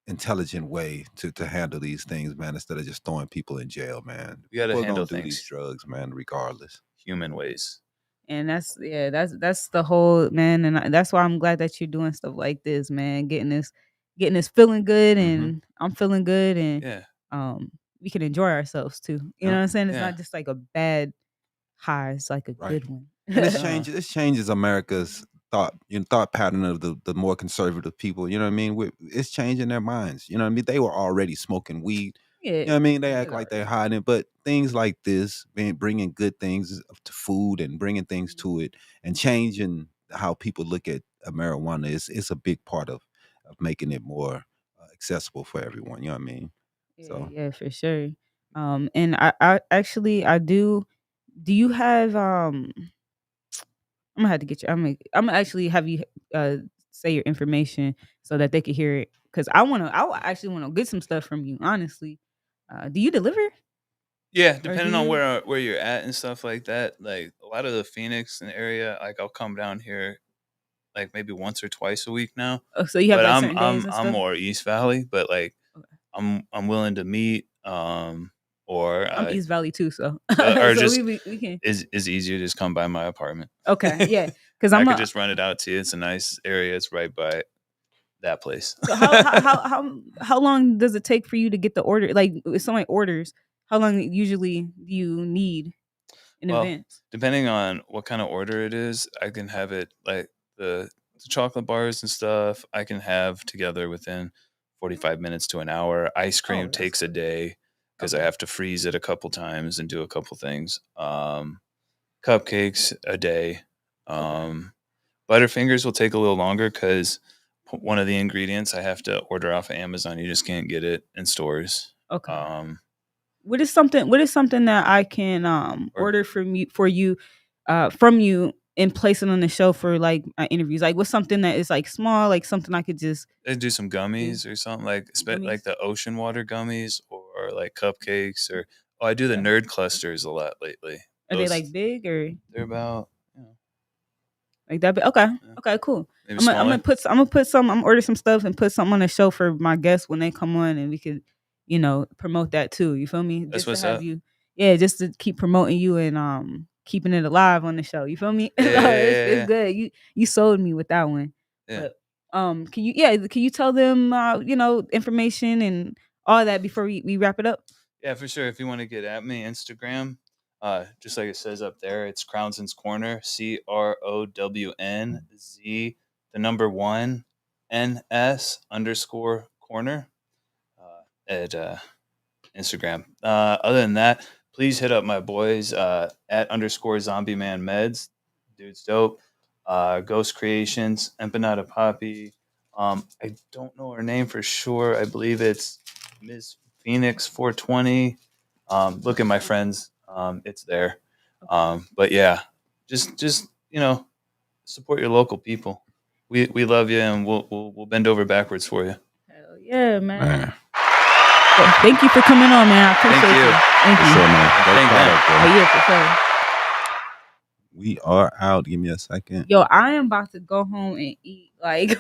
[SPEAKER 4] intelligent way to handle these things, man, instead of just throwing people in jail, man.
[SPEAKER 1] You gotta
[SPEAKER 4] People are
[SPEAKER 1] handle
[SPEAKER 4] gonna do these
[SPEAKER 1] things
[SPEAKER 4] drugs, man, regardless.
[SPEAKER 1] human ways.
[SPEAKER 2] And that's the whole man, and that's why I'm glad that you're doing stuff like this, man. Getting this feeling good, and I'm feeling good, and
[SPEAKER 1] Yeah.
[SPEAKER 2] we can enjoy ourselves too. You
[SPEAKER 4] Yeah.
[SPEAKER 2] know what I'm saying? It's
[SPEAKER 1] Yeah.
[SPEAKER 2] not just like a bad high; it's like a
[SPEAKER 4] Right.
[SPEAKER 2] good one.
[SPEAKER 4] And this
[SPEAKER 1] Uh-huh.
[SPEAKER 4] changes America's thought pattern of the more conservative people. You know what I mean? It's changing their minds. You know what I mean? They were already smoking weed.
[SPEAKER 2] Yeah,
[SPEAKER 4] You know what I mean? They
[SPEAKER 2] yeah,
[SPEAKER 4] act like they're hiding, but things like this, bringing good things to food and bringing things to it, and changing how people look at marijuana is a big part of making it more accessible for everyone. You know what I mean? So
[SPEAKER 2] yeah, for sure. And I actually I do. Do you have I'm gonna have to get you. I'm gonna actually have you say your information so that they can hear it because I actually want to get some stuff from you. Honestly, do you deliver?
[SPEAKER 1] Yeah,
[SPEAKER 2] Or do
[SPEAKER 1] depending on
[SPEAKER 2] you?
[SPEAKER 1] where you're at and stuff like that. Like a lot of the Phoenix and area, like I'll come down here like maybe once or twice a week now.
[SPEAKER 2] Oh, so you have
[SPEAKER 1] But
[SPEAKER 2] like
[SPEAKER 1] I'm
[SPEAKER 2] certain days
[SPEAKER 1] I'm
[SPEAKER 2] and
[SPEAKER 1] I'm
[SPEAKER 2] stuff.
[SPEAKER 1] more East Valley, but like
[SPEAKER 2] Okay.
[SPEAKER 1] I'm willing to meet or
[SPEAKER 2] I'm East Valley too, so
[SPEAKER 1] or
[SPEAKER 2] so
[SPEAKER 1] just
[SPEAKER 2] we can.
[SPEAKER 1] is easier to just come by my apartment.
[SPEAKER 2] Okay, yeah, because
[SPEAKER 1] I
[SPEAKER 2] I'm
[SPEAKER 1] could
[SPEAKER 2] a.
[SPEAKER 1] just run it out to you. It's a nice area. It's right by that place.
[SPEAKER 2] So how long does it take for you to get the order? Like if somebody orders, how long usually do you need in
[SPEAKER 1] Well,
[SPEAKER 2] advance?
[SPEAKER 1] depending on what kind of order it is, I can have it like the chocolate bars and stuff. I can have together within 45 minutes to an hour. Ice cream
[SPEAKER 2] that's
[SPEAKER 1] takes a
[SPEAKER 2] good.
[SPEAKER 1] day because I
[SPEAKER 2] Okay.
[SPEAKER 1] have to freeze it a couple times and do a couple things. Cupcakes a day. Butterfingers will take a little longer because one of the ingredients I have to order off of Amazon. You just can't get it in stores.
[SPEAKER 2] Okay.
[SPEAKER 1] Um,
[SPEAKER 2] What is something that I can
[SPEAKER 1] Or-
[SPEAKER 2] order from you and place it on the show for like interviews? Like what's something that is like small, like something I could just
[SPEAKER 1] They do some gummies or something like
[SPEAKER 2] Gummies?
[SPEAKER 1] like the ocean water gummies or like cupcakes or I do the
[SPEAKER 2] Okay.
[SPEAKER 1] nerd clusters a lot lately.
[SPEAKER 2] Are they
[SPEAKER 1] Those-
[SPEAKER 2] like big or
[SPEAKER 1] They're about
[SPEAKER 2] like that big? Okay. Okay, cool.
[SPEAKER 1] maybe
[SPEAKER 2] I'm
[SPEAKER 1] smaller.
[SPEAKER 2] gonna put some. I'm order some stuff and put something on the show for my guests when they come on, and we could, promote that too. You feel me?
[SPEAKER 1] That's
[SPEAKER 2] Just
[SPEAKER 1] what's
[SPEAKER 2] to have
[SPEAKER 1] up.
[SPEAKER 2] you, yeah, just to keep promoting you and keeping it alive on the show. You feel me?
[SPEAKER 1] Yeah.
[SPEAKER 2] It's good. You sold me with that one.
[SPEAKER 1] Yeah.
[SPEAKER 2] But can you tell them information and all that before we wrap it up?
[SPEAKER 1] Yeah, for sure. If you want to get at me, Instagram, just like it says up there, it's CrownZin's Corner, CROWNZ, the number 1 NS_corner at Instagram. Other than that, please hit up my boys at _zombie_man_meds. Dude's dope. Ghost Creations, Empanada Poppy. I don't know her name for sure. I believe it's Miss Phoenix 420. Look at my friends. It's there. But yeah, just support your local people. We love you, and we'll bend over backwards for you.
[SPEAKER 2] Hell yeah, man.
[SPEAKER 4] Man,
[SPEAKER 2] Well, thank you for coming on, man. I appreciate
[SPEAKER 1] you.
[SPEAKER 2] Thank
[SPEAKER 4] for
[SPEAKER 2] you.
[SPEAKER 4] sure, man. Great
[SPEAKER 1] Thank
[SPEAKER 4] product,
[SPEAKER 2] Oh,
[SPEAKER 4] bro.
[SPEAKER 2] yeah, for sure.
[SPEAKER 4] We are out. Give me a second.
[SPEAKER 2] Yo, I am about to go home and eat. Like